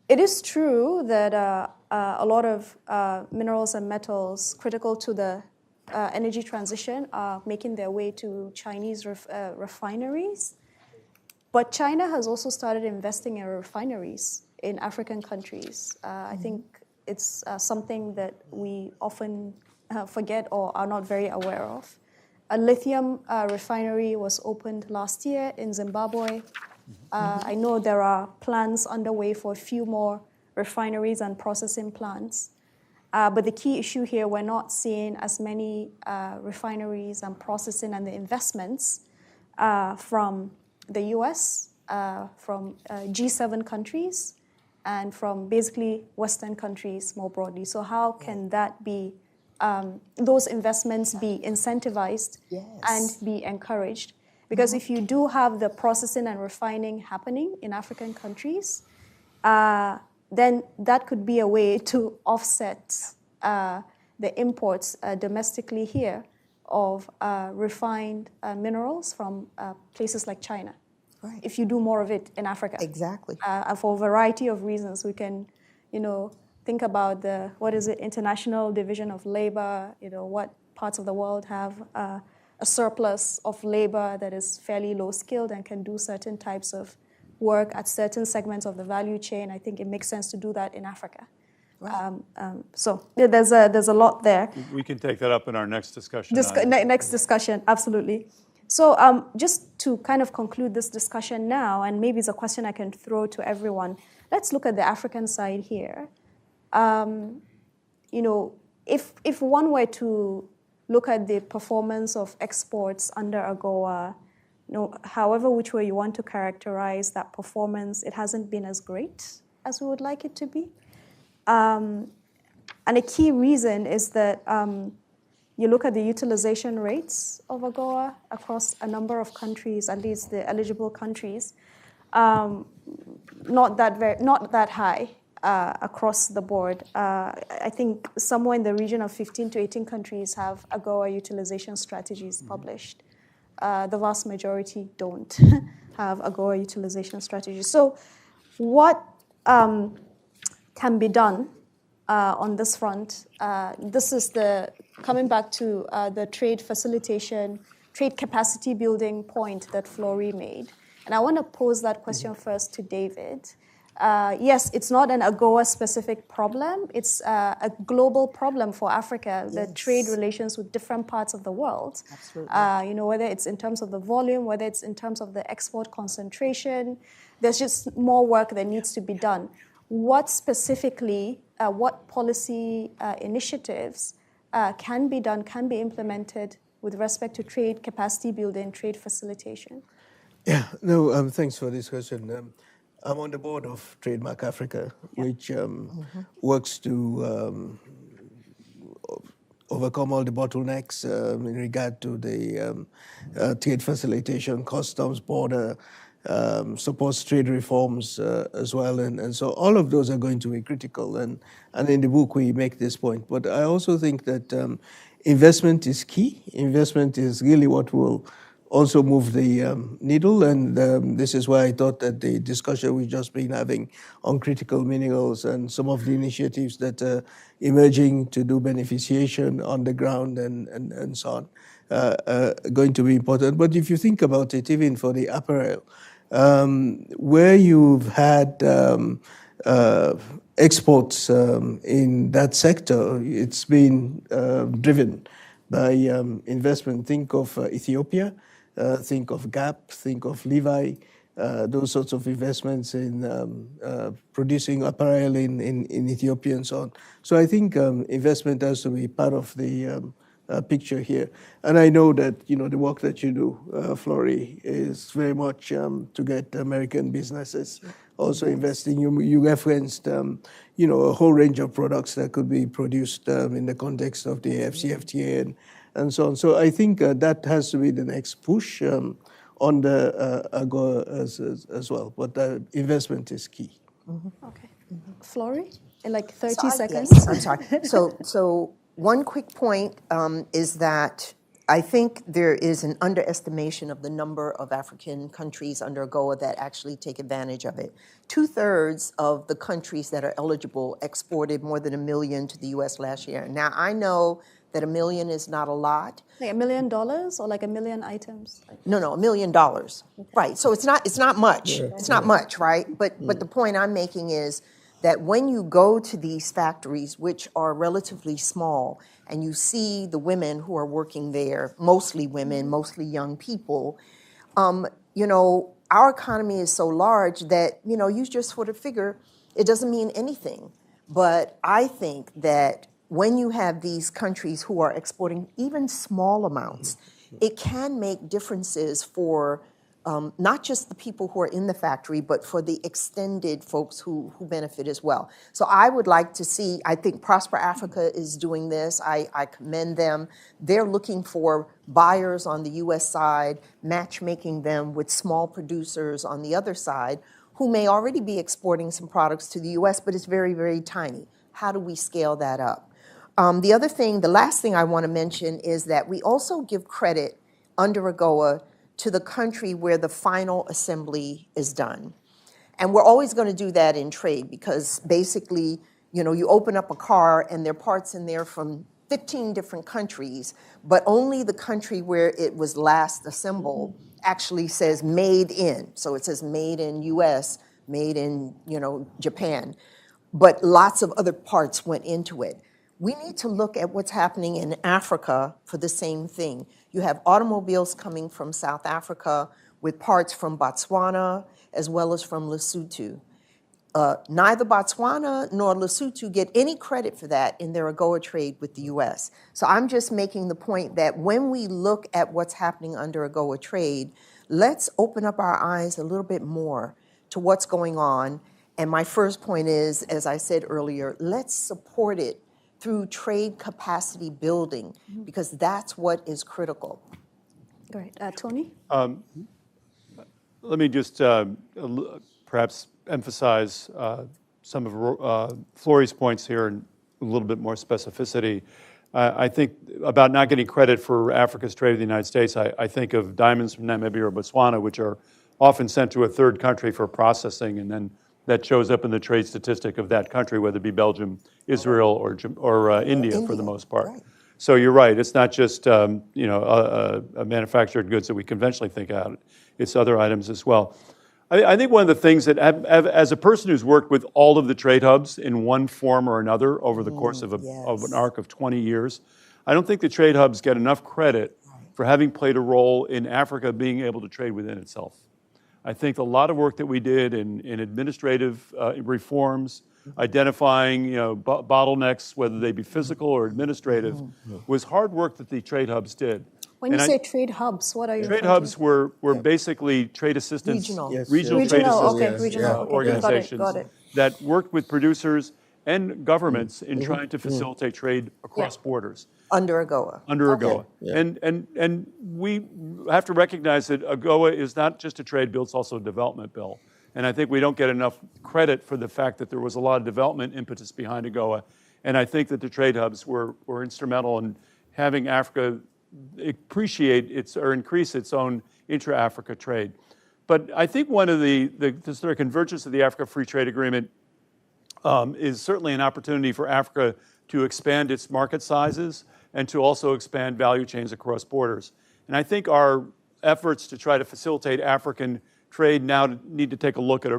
It is true that a lot of minerals and metals critical to the energy transition are making their way to Chinese refineries. But China has also started investing in refineries in African countries. I think it's something that we often forget or are not very aware of. A lithium refinery was opened last year in Zimbabwe. I know there are plans underway for a few more refineries and processing plants. But the key issue here, we're not seeing as many refineries and processing and the investments from the U.S., from G7 countries, and from basically Western countries more broadly. So how can that be, those investments be incentivized and be encouraged? Because if you do have the processing and refining happening in African countries, then that could be a way to offset the imports domestically here of refined minerals from places like China. Right. If you do more of it in Africa. Exactly. For a variety of reasons, we can, think about the, International Division of Labor, what parts of the world have a surplus of labor that is fairly low skilled and can do certain types of work at certain segments of the value chain. I think it makes sense to do that in Africa. Right. So there's a lot there. We can take that up in our next discussion. Next discussion, absolutely. So just to kind of conclude this discussion now, and maybe it's a question I can throw to everyone, let's look at the African side here. If one were to look at the performance of exports under AGOA, however which way you want to characterize that performance, it hasn't been as great as we would like it to be. And a key reason is that you look at the utilization rates of AGOA across a number of countries, at least the eligible countries, not that high across the board. I think somewhere in the region of 15 to 18 countries have AGOA utilization strategies published. The vast majority don't have AGOA utilization strategies. So what can be done on this front? This is coming back to the trade facilitation, trade capacity building point that Flori made. And I want to pose that question first to David. Yes, it's not an AGOA-specific problem. It's a global problem for Africa, the trade relations with different parts of the world. Absolutely. Whether it's in terms of the volume, whether it's in terms of the export concentration, there's just more work that needs to be done. What specifically, what policy initiatives can be done, can be implemented with respect to trade capacity building, trade facilitation? Thanks for this question. I'm on the board of Trademark Africa, which works to overcome all the bottlenecks in regard to the trade facilitation, customs, border, supports trade reforms as well. And so all of those are going to be critical. And in the book, we make this point. But I also think that investment is key. Investment is really what will also move the needle, and this is why I thought that the discussion we've just been having on critical minerals and some of the initiatives that are emerging to do beneficiation on the ground and so on are going to be important. But if you think about it, even for the apparel, where you've had exports in that sector, it's been driven by investment. Think of Ethiopia, think of Gap, think of Levi, those sorts of investments in producing apparel in Ethiopia and so on. So I think investment has to be part of the picture here. And I know that, the work that you do, Flori, is very much to get American businesses also investing. You referenced, a whole range of products that could be produced in the context of the AfCFTA and so on. So I think that has to be the next push on the AGOA as well. But investment is key. Mm-hmm. Okay. Mm-hmm. Flori, in like 30 seconds. Yes, I'm sorry. So one quick point is that I think there is an underestimation of the number of African countries under AGOA that actually take advantage of it. 2/3 of the countries that are eligible exported more than 1 million to the U.S. last year. Now, I know that 1 million is not a lot. Like $1 million or like 1 million items? No, $1 million. Okay. Right. So it's not much. Yeah. It's not much, right? But the point I'm making is that when you go to these factories, which are relatively small, and you see the women who are working there, mostly women, mostly young people, our economy is so large that, you just sort of figure it doesn't mean anything. But I think that when you have these countries who are exporting even small amounts, it can make differences for not just the people who are in the factory, but for the extended folks who benefit as well. So I would like to see, I think Prosper Africa is doing this. I commend them. They're looking for buyers on the U.S. side, matchmaking them with small producers on the other side who may already be exporting some products to the U.S., but it's very, very tiny. How do we scale that up? The last thing I want to mention is that we also give credit under AGOA to the country where the final assembly is done. And we're always going to do that in trade because basically, you open up a car and there are parts in there from 15 different countries, but only the country where it was last assembled actually says made in. So it says made in US, made in, Japan. But lots of other parts went into it. We need to look at what's happening in Africa for the same thing. You have automobiles coming from South Africa with parts from Botswana as well as from Lesotho. Neither Botswana nor Lesotho get any credit for that in their AGOA trade with the U.S. So I'm just making the point that when we look at what's happening under AGOA trade, let's open up our eyes a little bit more to what's going on. And my first point is, as I said earlier, let's support it through trade capacity building, because that's what is critical. Great. Tony? Let me just perhaps emphasize some of Flori's points here in a little bit more specificity. I think about not getting credit for Africa's trade with the United States, I think of diamonds from Namibia or Botswana, which are often sent to a third country for processing, and then that shows up in the trade statistic of that country, whether it be Belgium, Israel, or India for the most part. Right. So you're right. It's not just a manufactured goods that we conventionally think out. It's other items as well. I think one of the things that, as a person who's worked with all of the trade hubs in one form or another over the course of an arc of 20 years, I don't think the trade hubs get enough credit for having played a role in Africa being able to trade within itself. I think a lot of work that we did in administrative reforms, identifying bottlenecks, whether they be physical or administrative, was hard work that the trade hubs did. When you say trade hubs, what are you Trade hubs were basically trade assistance, regional trade assistance organizations that worked with producers and governments in trying to facilitate trade across borders. Under AGOA. Under AGOA. And we have to recognize that AGOA is not just a trade bill, it's also a development bill. And I think we don't get enough credit for the fact that there was a lot of development impetus behind AGOA. And I think that the trade hubs were instrumental in having Africa appreciate or increase its own intra-Africa trade. But I think one of the sort of convergence of the Africa Free Trade Agreement is certainly an opportunity for Africa to expand its market sizes and to also expand value chains across borders. And I think our efforts to try to facilitate African trade now need to take a look at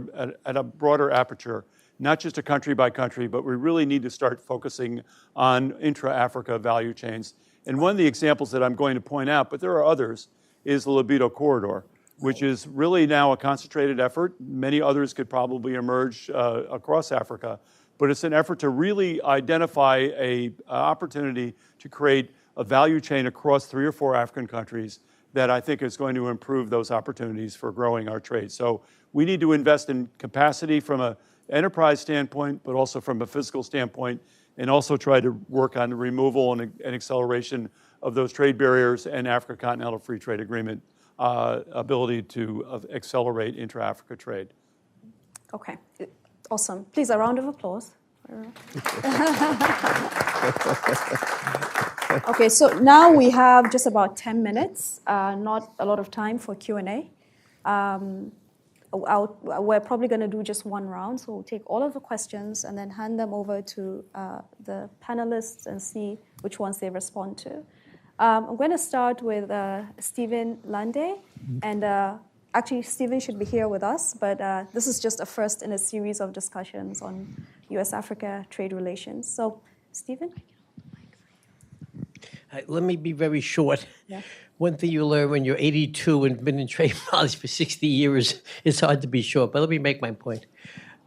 a broader aperture, not just a country by country, but we really need to start focusing on intra-Africa value chains. And one of the examples that I'm going to point out, but there are others, is the Libido Corridor, which is really now a concentrated effort. Many others could probably emerge across Africa, but it's an effort to really identify an opportunity to create a value chain across 3 or 4 African countries that I think is going to improve those opportunities for growing our trade. So we need to invest in capacity from an enterprise standpoint, but also from a fiscal standpoint, and also try to work on the removal and acceleration of those trade barriers and Africa Continental Free Trade Agreement ability to accelerate intra-Africa trade. Okay, awesome. Please, a round of applause. Okay, so now we have just about 10 minutes, not a lot of time for Q&A. We're probably going to do just one round, so we'll take all of the questions and then hand them over to the panelists and see which ones they respond to. I'm going to start with Stephen Lande, and actually Stephen should be here with us, but this is just a first in a series of discussions on U.S. Africa trade relations. So, Stephen? Let me be very short. Yeah. One thing you learn when you're 82 and been in trade policy for 60 years, it's hard to be short, but let me make my point.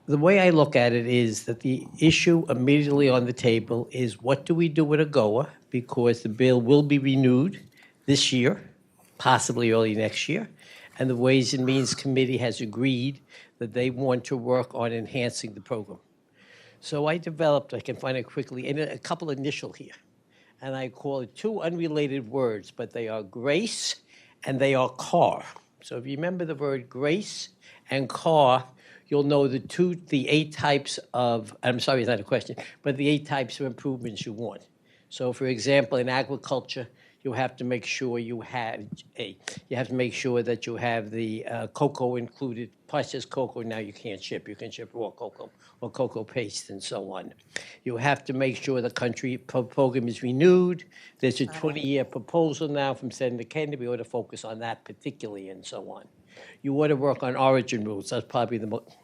The way I look at it is that the issue immediately on the table is what do we do with AGOA, because the bill will be renewed this year, possibly early next year, and the Ways and Means Committee has agreed that they want to work on enhancing the program. So I developed, I can find it quickly, in a couple initial here. And I call it 2 unrelated words, but they are grace and they are CAR. So if you remember the word grace and CAR, you'll know the 8 types of, I'm sorry, it's not a question, but the 8 types of improvements you want. So for example, in agriculture, you have to make sure you have that you have the cocoa included. Processed cocoa now you can't ship. You can ship raw cocoa or cocoa paste and so on. You have to make sure the country program is renewed. There's a 20-year proposal now from Senator Kennedy. We ought to focus on that particularly and so on. You ought to work on origin rules. That's probably the most,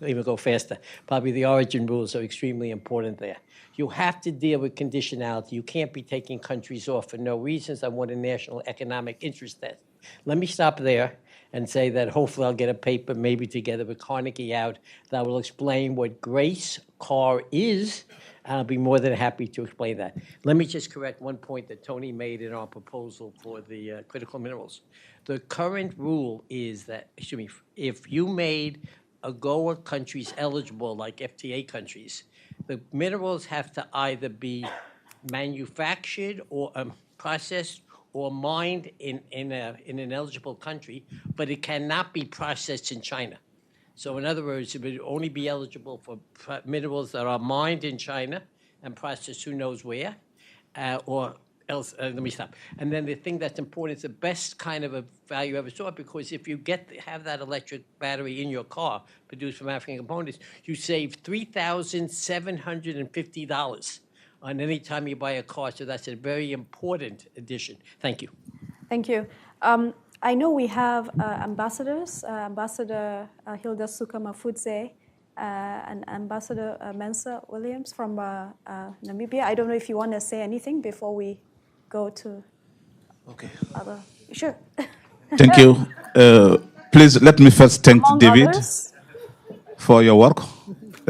even go faster. Probably the origin rules are extremely important there. You have to deal with conditionality. You can't be taking countries off for no reasons. I want a national economic interest test. Let me stop there and say that hopefully I'll get a paper maybe together with Carnegie out that will explain what grace CAR is, and I'll be more than happy to explain that. Let me just correct one point that Tony made in our proposal for the critical minerals. The current rule is that, if you made AGOA countries eligible like FTA countries, the minerals have to either be manufactured or processed or mined in an eligible country, but it cannot be processed in China. So in other words, it would only be eligible for minerals that are mined in China and processed who knows where, or else, let me stop. And then the thing that's important is the best kind of a value ever saw, because if you have that electric battery in your car produced from African components, you save $3,750 on any time you buy a car. So that's a very important addition. Thank you. Thank you. I know we have ambassadors, Ambassador Hilda Sukamafudze and Ambassador Mensa Williams from Namibia. I don't know if you want to say anything before we go to other. Sure. Thank you. Please let me first thank David for your work.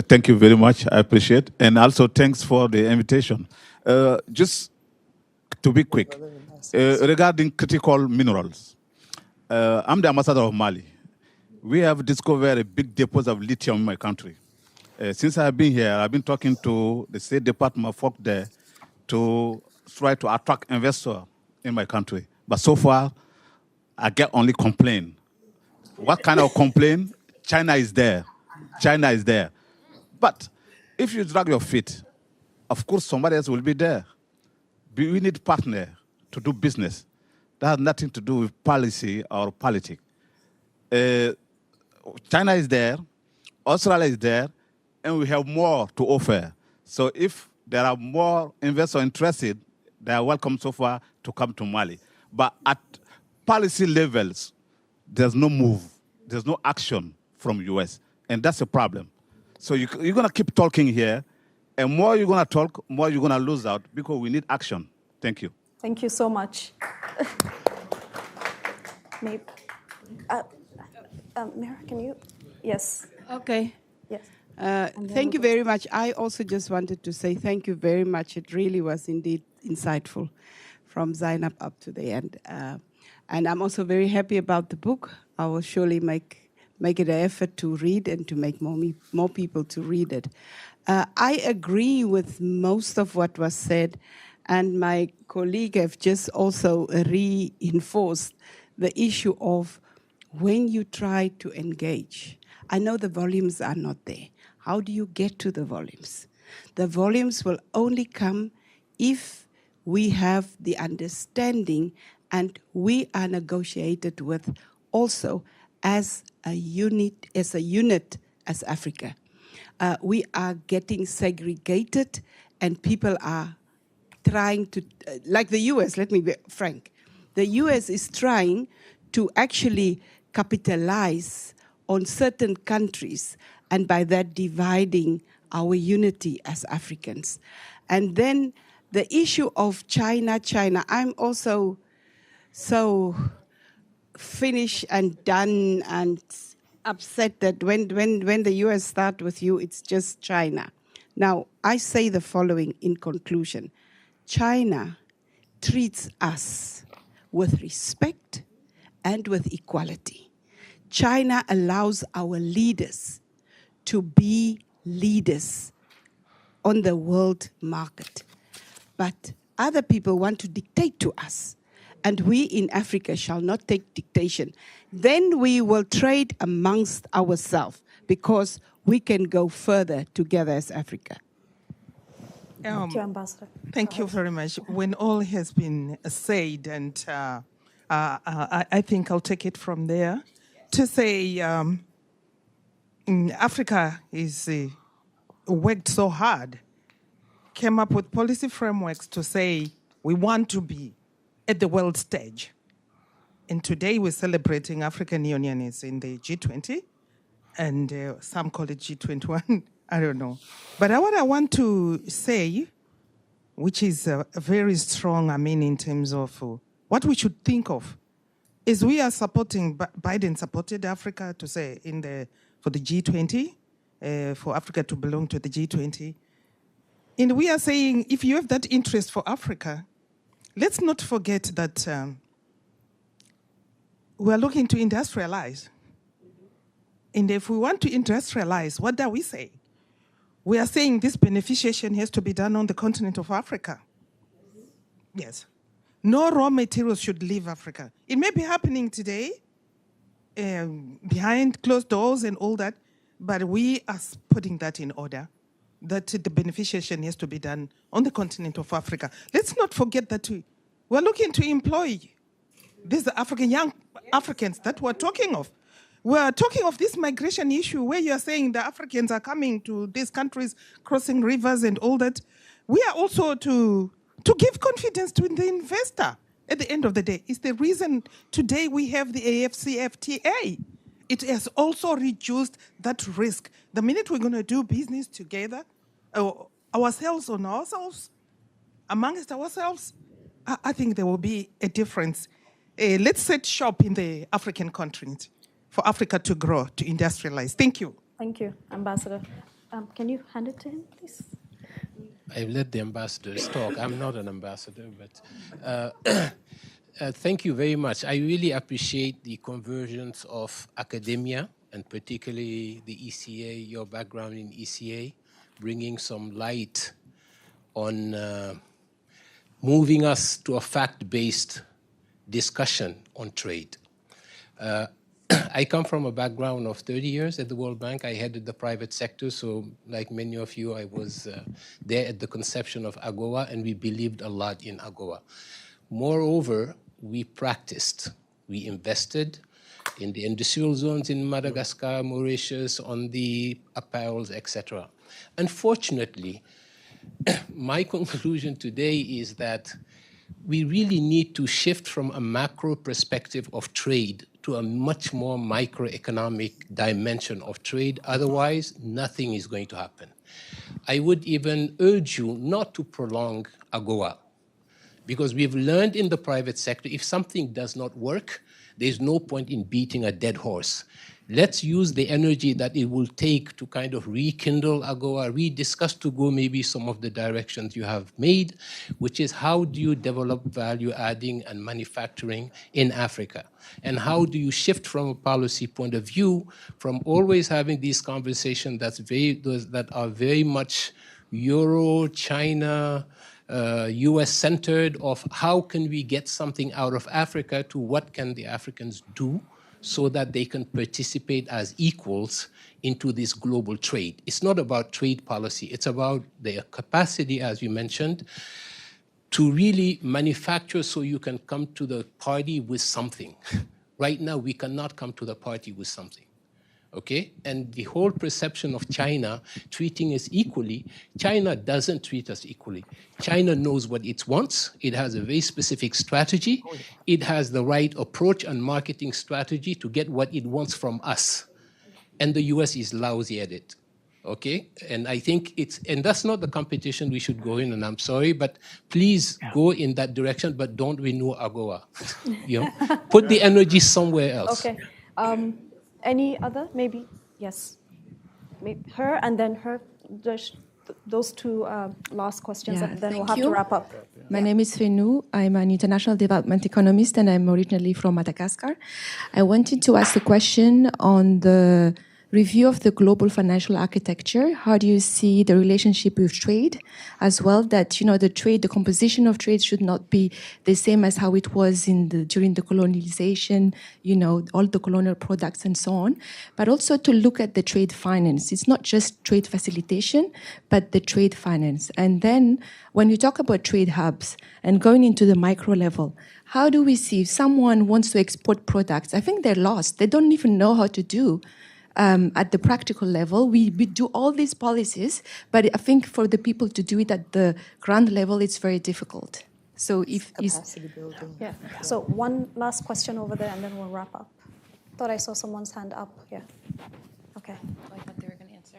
Thank you very much. I appreciate it. And also thanks for the invitation. Just to be quick, regarding critical minerals, I'm the ambassador of Mali. We have discovered a big deposit of lithium in my country. Since I've been here, I've been talking to the State Department of folk there to try to attract investors in my country. But so far, I get only complaint. What kind of complaint? China is there. China is there. But if you drag your feet, of course somebody else will be there. We need partner to do business. That has nothing to do with policy or politics. China is there, Australia is there, and we have more to offer. So if there are more investors interested, they are welcome so far to come to Mali. But at policy levels, there's no move, there's no action from U.S., and that's a problem. So you're going to keep talking here, and more you're going to talk, more you're going to lose out, because we need action. Thank you. Thank you so much. Maybe, Mira, can you? Yes. Okay. Yes. Thank you very much. I also just wanted to say thank you very much. It really was indeed insightful from Zainab up to the end. And I'm also very happy about the book. I will surely make it an effort to read and to make more people to read it. I agree with most of what was said, and my colleague have just also reinforced the issue of when you try to engage. I know the volumes are not there. How do you get to the volumes? The volumes will only come if we have the understanding and we are negotiated with also as a unit as Africa. We are getting segregated and people are trying to, like the US, let me be frank, the US is trying to actually capitalize on certain countries and by that dividing our unity as Africans. And then the issue of China, I'm also so finished and done and upset that when the US start with you, it's just China. Now, I say the following in conclusion. China treats us with respect and with equality. China allows our leaders to be leaders on the world market. But other people want to dictate to us, and we in Africa shall not take dictation. Then we will trade amongst ourselves because we can go further together as Africa. Thank you, Ambassador. Thank you very much. When all has been said, and I think I'll take it from there, to say Africa is worked so hard, came up with policy frameworks to say we want to be at the world stage. And today we're celebrating African Union is in the G20, and some call it G21, I don't know. But what I want to say, which is very strong, in terms of what we should think of, is we are supporting, Biden supported Africa to say for the G20, for Africa to belong to the G20. And we are saying, if you have that interest for Africa, let's not forget that we are looking to industrialize. And if we want to industrialize, what are we saying? We are saying this beneficiation has to be done on the continent of Africa. Yes. No raw materials should leave Africa. It may be happening today, behind closed doors and all that, but we are putting that in order, that the beneficiation has to be done on the continent of Africa. Let's not forget that we're looking to employ these young Africans that we're talking of. We're talking of this migration issue where you're saying the Africans are coming to these countries, crossing rivers and all that. We are also to give confidence to the investor at the end of the day. It's the reason today we have the AfCFTA. It has also reduced that risk. The minute we're going to do business together, ourselves on ourselves, amongst ourselves, I think there will be a difference. Let's set shop in the African continent for Africa to grow, to industrialize. Thank you. Thank you, Ambassador. Can you hand it to him, please? I've let the ambassadors talk. I'm not an ambassador, but thank you very much. I really appreciate the convergence of academia, and particularly the ECA, your background in ECA, bringing some light on moving us to a fact-based discussion on trade. I come from a background of 30 years at the World Bank. I headed the private sector, so like many of you, I was there at the conception of AGOA, and we believed a lot in AGOA. Moreover, we practiced. We invested in the industrial zones in Madagascar, Mauritius, on the apparels, etc. Unfortunately, my conclusion today is that we really need to shift from a macro perspective of trade to a much more microeconomic dimension of trade. Otherwise, nothing is going to happen. I would even urge you not to prolong AGOA, because we've learned in the private sector, if something does not work, there's no point in beating a dead horse. Let's use the energy that it will take to kind of rekindle AGOA, rediscuss to go maybe some of the directions you have made, which is how do you develop value adding and manufacturing in Africa? And how do you shift from a policy point of view from always having these conversations that are very much Euro, China, U.S. centered, of how can we get something out of Africa to what can the Africans do so that they can participate as equals into this global trade. It's not about trade policy. It's about their capacity, as you mentioned, to really manufacture so you can come to the party with something. Right now, we cannot come to the party with something. Okay? And the whole perception of China treating us equally, China doesn't treat us equally. China knows what it wants. It has a very specific strategy. It has the right approach and marketing strategy to get what it wants from us. And the US is lousy at it. Okay? And I think and that's not the competition we should go in, and I'm sorry, but please go in that direction, but don't renew AGOA. Put the energy somewhere else. Okay. Any other? Maybe, yes. Maybe her and then her, just those two last questions, and then we'll have to wrap up. My name is Fenou. I'm an international development economist, and I'm originally from Madagascar. I wanted to ask a question on the review of the global financial architecture. How do you see the relationship with trade as well? That, the composition of trade should not be the same as how it was during the colonialization, all the colonial products and so on, but also to look at the trade finance. It's not just trade facilitation, but the trade finance. And then when you talk about trade hubs and going into the micro level, how do we see if someone wants to export products? I think they're lost. They don't even know how to do at the practical level. We do all these policies, but I think for the people to do it at the ground level, it's very difficult. So if capacity building. Yeah. So one last question over there, and then we'll wrap up. Thought I saw someone's hand up. Yeah. Okay. I thought they were going to answer.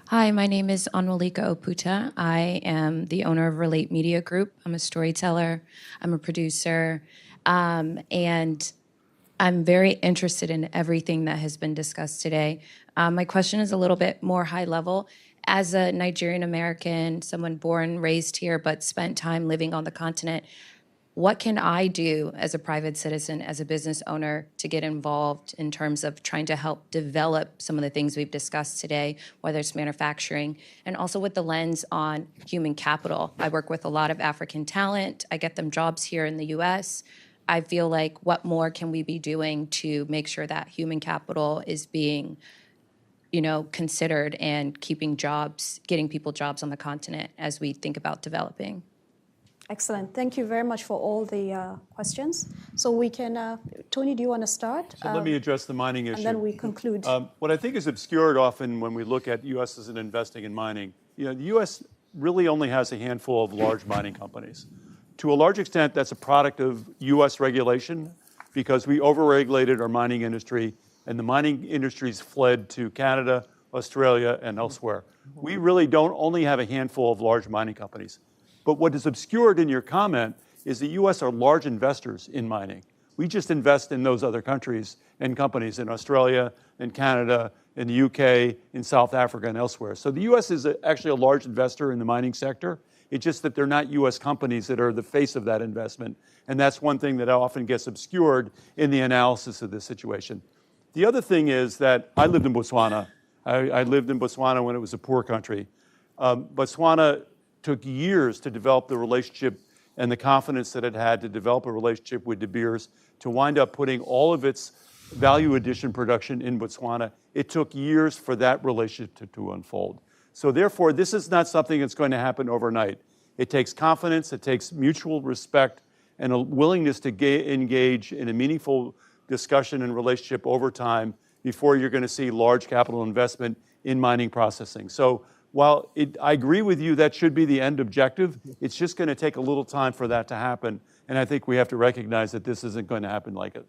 Hi, my name is Anwalika Oputa. I am the owner of Relate Media Group. I'm a storyteller. I'm a producer, and I'm very interested in everything that has been discussed today. My question is a little bit more high level. As a Nigerian American, someone born, raised here, but spent time living on the continent, what can I do as a private citizen, as a business owner, to get involved in terms of trying to help develop some of the things we've discussed today, whether it's manufacturing, and also with the lens on human capital? I work with a lot of African talent. I get them jobs here in the US. I feel like what more can we be doing to make sure that human capital is being, considered and getting people jobs on the continent as we think about developing? Excellent. Thank you very much for all the questions. So we can, Tony, do you want to start? So let me address the mining issue. And then we conclude. What I think is obscured often when we look at U.S. as an investing in mining, the U.S. really only has a handful of large mining companies. To a large extent, that's a product of U.S. regulation, because we overregulated our mining industry, and the mining industries fled to Canada, Australia, and elsewhere. We really don't only have a handful of large mining companies. But what is obscured in your comment is the U.S. are large investors in mining. We just invest in those other countries and companies in Australia, in Canada, in the UK, in South Africa, and elsewhere. So the U.S. is actually a large investor in the mining sector. It's just that they're not U.S. companies that are the face of that investment. And that's one thing that often gets obscured in the analysis of this situation. The other thing is that I lived in Botswana. I lived in Botswana when it was a poor country. Botswana took years to develop the relationship and the confidence that it had to develop a relationship with De Beers to wind up putting all of its value addition production in Botswana. It took years for that relationship to unfold. So therefore, this is not something that's going to happen overnight. It takes confidence, it takes mutual respect, and a willingness to engage in a meaningful discussion and relationship over time before you're going to see large capital investment in mining processing. So while I agree with you that should be the end objective, it's just going to take a little time for that to happen. And I think we have to recognize that this isn't going to happen like it.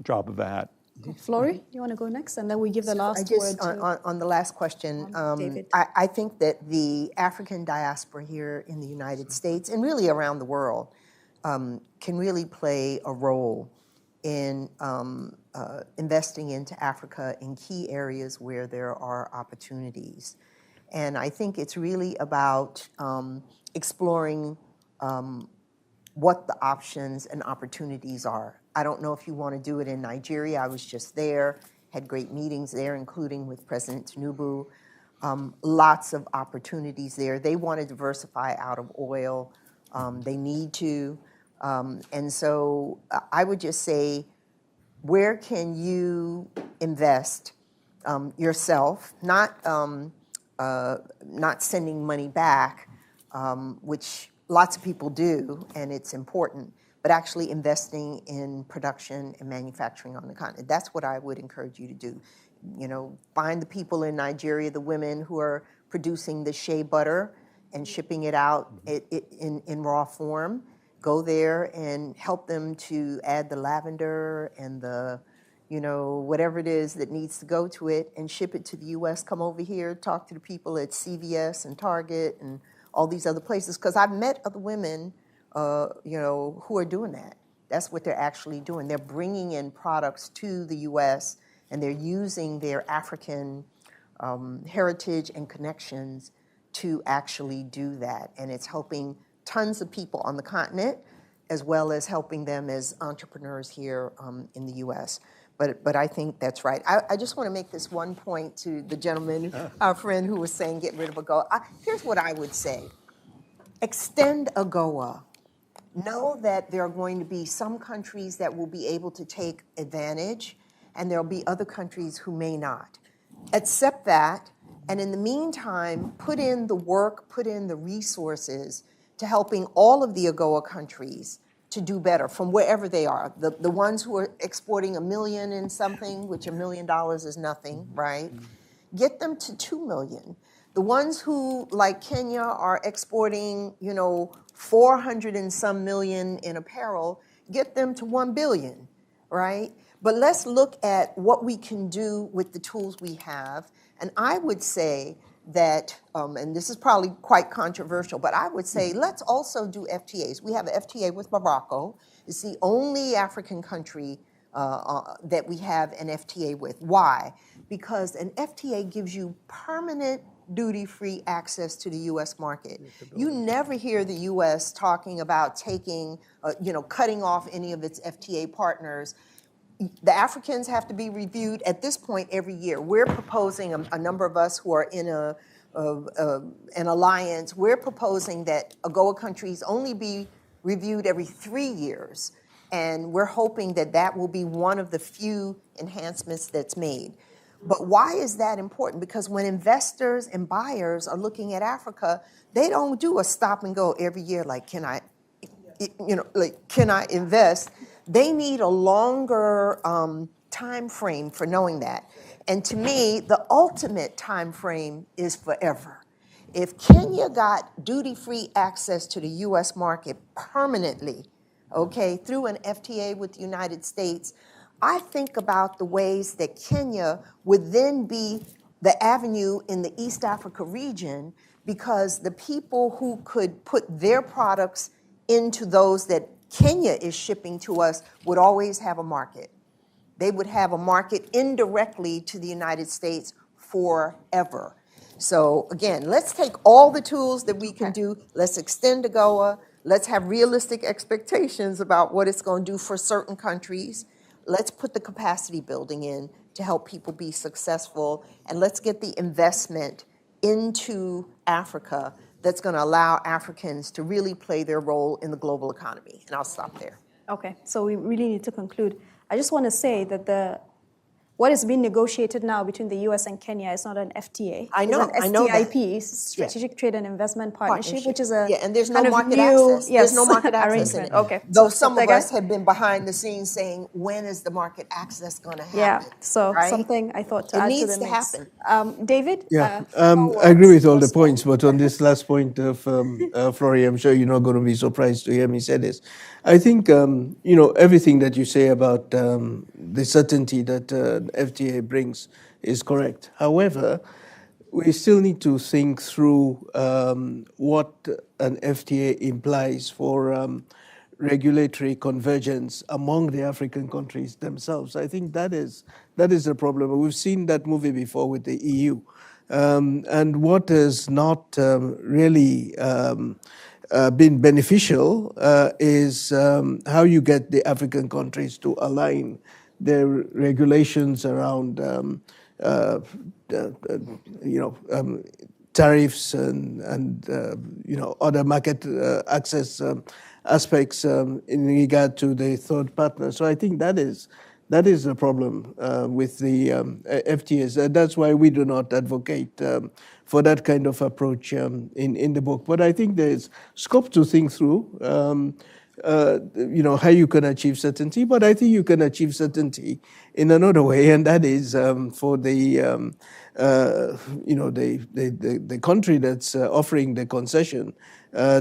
drop of a hat. Flory, you want to go next? And then we give the last word to on the last question, David. I think that the African diaspora here in the United States and really around the world can really play a role in investing into Africa in key areas where there are opportunities. And I think it's really about exploring what the options and opportunities are. I don't know if you want to do it in Nigeria. I was just there, had great meetings there, including with President Tinubu. Lots of opportunities there. They want to diversify out of oil. They need to. And so I would just say, where can you invest yourself, not sending money back, which lots of people do, and it's important, but actually investing in production and manufacturing on the continent. That's what I would encourage you to do. You know, find the people in Nigeria, the women who are producing the shea butter and shipping it out in raw form. Go there and help them to add the lavender and the, you know, whatever it is that needs to go to it and ship it to the U.S. Come over here, talk to the people at CVS and Target and all these other places, because I've met other women, you know, who are doing that. That's what they're actually doing. They're bringing in products to the U.S. and they're using their African heritage and connections to actually do that. And it's helping tons of people on the continent, as well as helping them as entrepreneurs here in the U.S. But I think that's right. I just want to make this one point to the gentleman, our friend who was saying get rid of AGOA. Here's what I would say. Extend AGOA. Know that there are going to be some countries that will be able to take advantage, and there will be other countries who may not. Accept that, and in the meantime, put in the work, put in the resources to helping all of the AGOA countries to do better from wherever they are. The ones who are exporting $1 million and something, which $1 million is nothing, right? Get them to 2 million. The ones who, like Kenya, are exporting, you know, 400 and some million in apparel, get them to 1 billion, right? But let's look at what we can do with the tools we have. And I would say that, and this is probably quite controversial, but I would say let's also do FTAs. We have an FTA with Morocco. It's the only African country that we have an FTA with. Why? Because an FTA gives you permanent duty-free access to the U.S. market. You never hear the U.S. talking about taking, you know, cutting off any of its FTA partners. The Africans have to be reviewed at this point every year. We're proposing, a number of us who are in an alliance, we're proposing that AGOA countries only be reviewed every 3 years. And we're hoping that that will be one of the few enhancements that's made. But why is that important? Because when investors and buyers are looking at Africa, they don't do a stop and go every year like, can I invest? They need a longer time frame for knowing that. And to me, the ultimate time frame is forever. If Kenya got duty-free access to the U.S. market permanently, okay, through an FTA with the United States, I think about the ways that Kenya would then be the avenue in the East Africa region, because the people who could put their products into those that Kenya is shipping to us would always have a market. They would have a market indirectly to the United States forever. So again, let's take all the tools that we can do. Let's extend AGOA. Let's have realistic expectations about what it's going to do for certain countries. Let's put the capacity building in to help people be successful. And let's get the investment into Africa that's going to allow Africans to really play their role in the global economy. And I'll stop there. Okay, so we really need to conclude. I just want to say that what is being negotiated now between the U.S. and Kenya is not an FTA. I know that. STIP, Strategic Trade and Investment Partnership, which is a and there's no kind of market new, access. There's no market access in it. Okay. Though some of us have been behind the scenes saying, when is the market access going to happen? Yeah, so right? something I thought to add to the mix. It needs to happen. David? Yeah, I agree with all the points, but on this last point of Flory, I'm sure you're not going to be surprised to hear me say this. I think, everything that you say about the certainty that FTA brings is correct. However, we still need to think through what an FTA implies for regulatory convergence among the African countries themselves. I think that is a problem. We've seen that movie before with the EU. And what has not really been beneficial is how you get the African countries to align their regulations around tariffs and other market access aspects in regard to the third partner. So I think that is the problem with the FTAs. That's why we do not advocate for that kind of approach in the book. But I think there's scope to think through, how you can achieve certainty. But I think you can achieve certainty in another way, and that is for the country that's offering the concession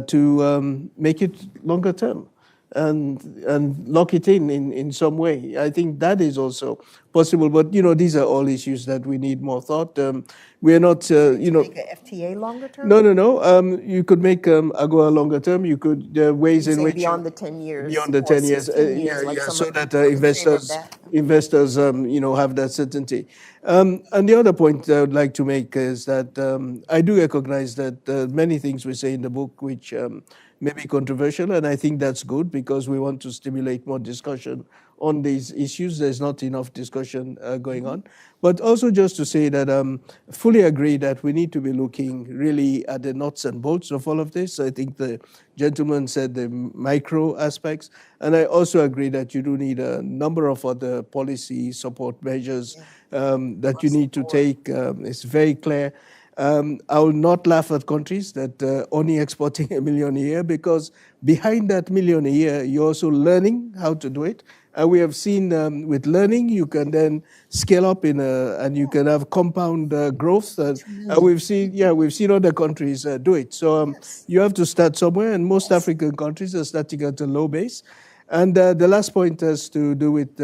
to make it longer term and lock it in some way. I think that is also possible. But these are all issues that we need more thought. We are not, Make an FTA longer term? No. You could make AGOA longer term. You could ways in which beyond the 10 years. Beyond the 10 years, so that investors have that certainty. And the other point I would like to make is that I do recognize that many things we say in the book which may be controversial, and I think that's good because we want to stimulate more discussion on these issues. There's not enough discussion going on. But also just to say that I fully agree that we need to be looking really at the nuts and bolts of all of this. I think the gentleman said the micro aspects, and I also agree that you do need a number of other policy support measures that you need to take. It's very clear. I will not laugh at countries that only exporting 1 million a year, because behind that 1 million a year, you're also learning how to do it. And we have seen with learning, you can then scale up and you can have compound growth. We've seen other countries do it. So you have to start somewhere, and most African countries are starting at a low base. And the last point has to do with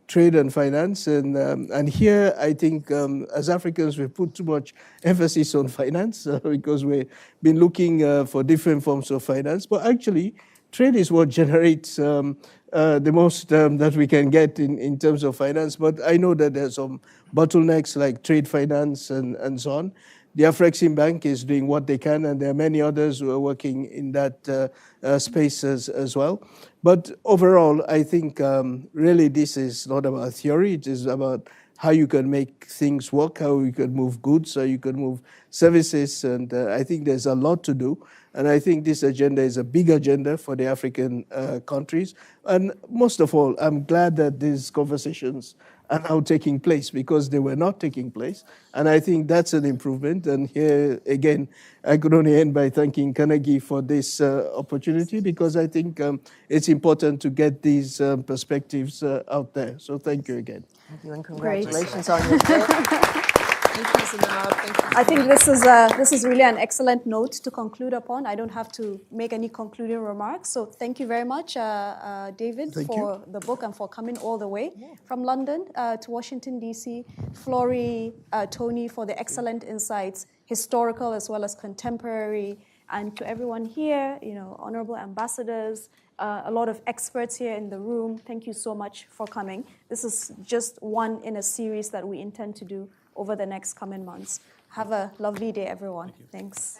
trade and finance. And here, I think, as Africans, we put too much emphasis on finance because we've been looking for different forms of finance. But actually, trade is what generates the most that we can get in terms of finance. But I know that there's some bottlenecks like trade finance and so on. The Afrexim Bank is doing what they can, and there are many others who are working in that space as well. But overall, I think really this is not about theory. It is about how you can make things work, how you can move goods, how you can move services. And I think there's a lot to do. And I think this agenda is a big agenda for the African countries. And most of all, I'm glad that these conversations are now taking place, because they were not taking place. And I think that's an improvement. And here, again, I could only end by thanking Carnegie for this opportunity, because I think it's important to get these perspectives out there. So thank you again. Thank you, and congratulations on your book. I think this is really an excellent note to conclude upon. I don't have to make any concluding remarks. So thank you very much, David, for the book and for coming all the way from London to Washington, D.C. Flory, Tony, for the excellent insights, historical as well as contemporary. And to everyone here, honorable ambassadors, a lot of experts here in the room, thank you so much for coming. This is just one in a series that we intend to do over the next coming months. Have a lovely day, everyone. Thanks.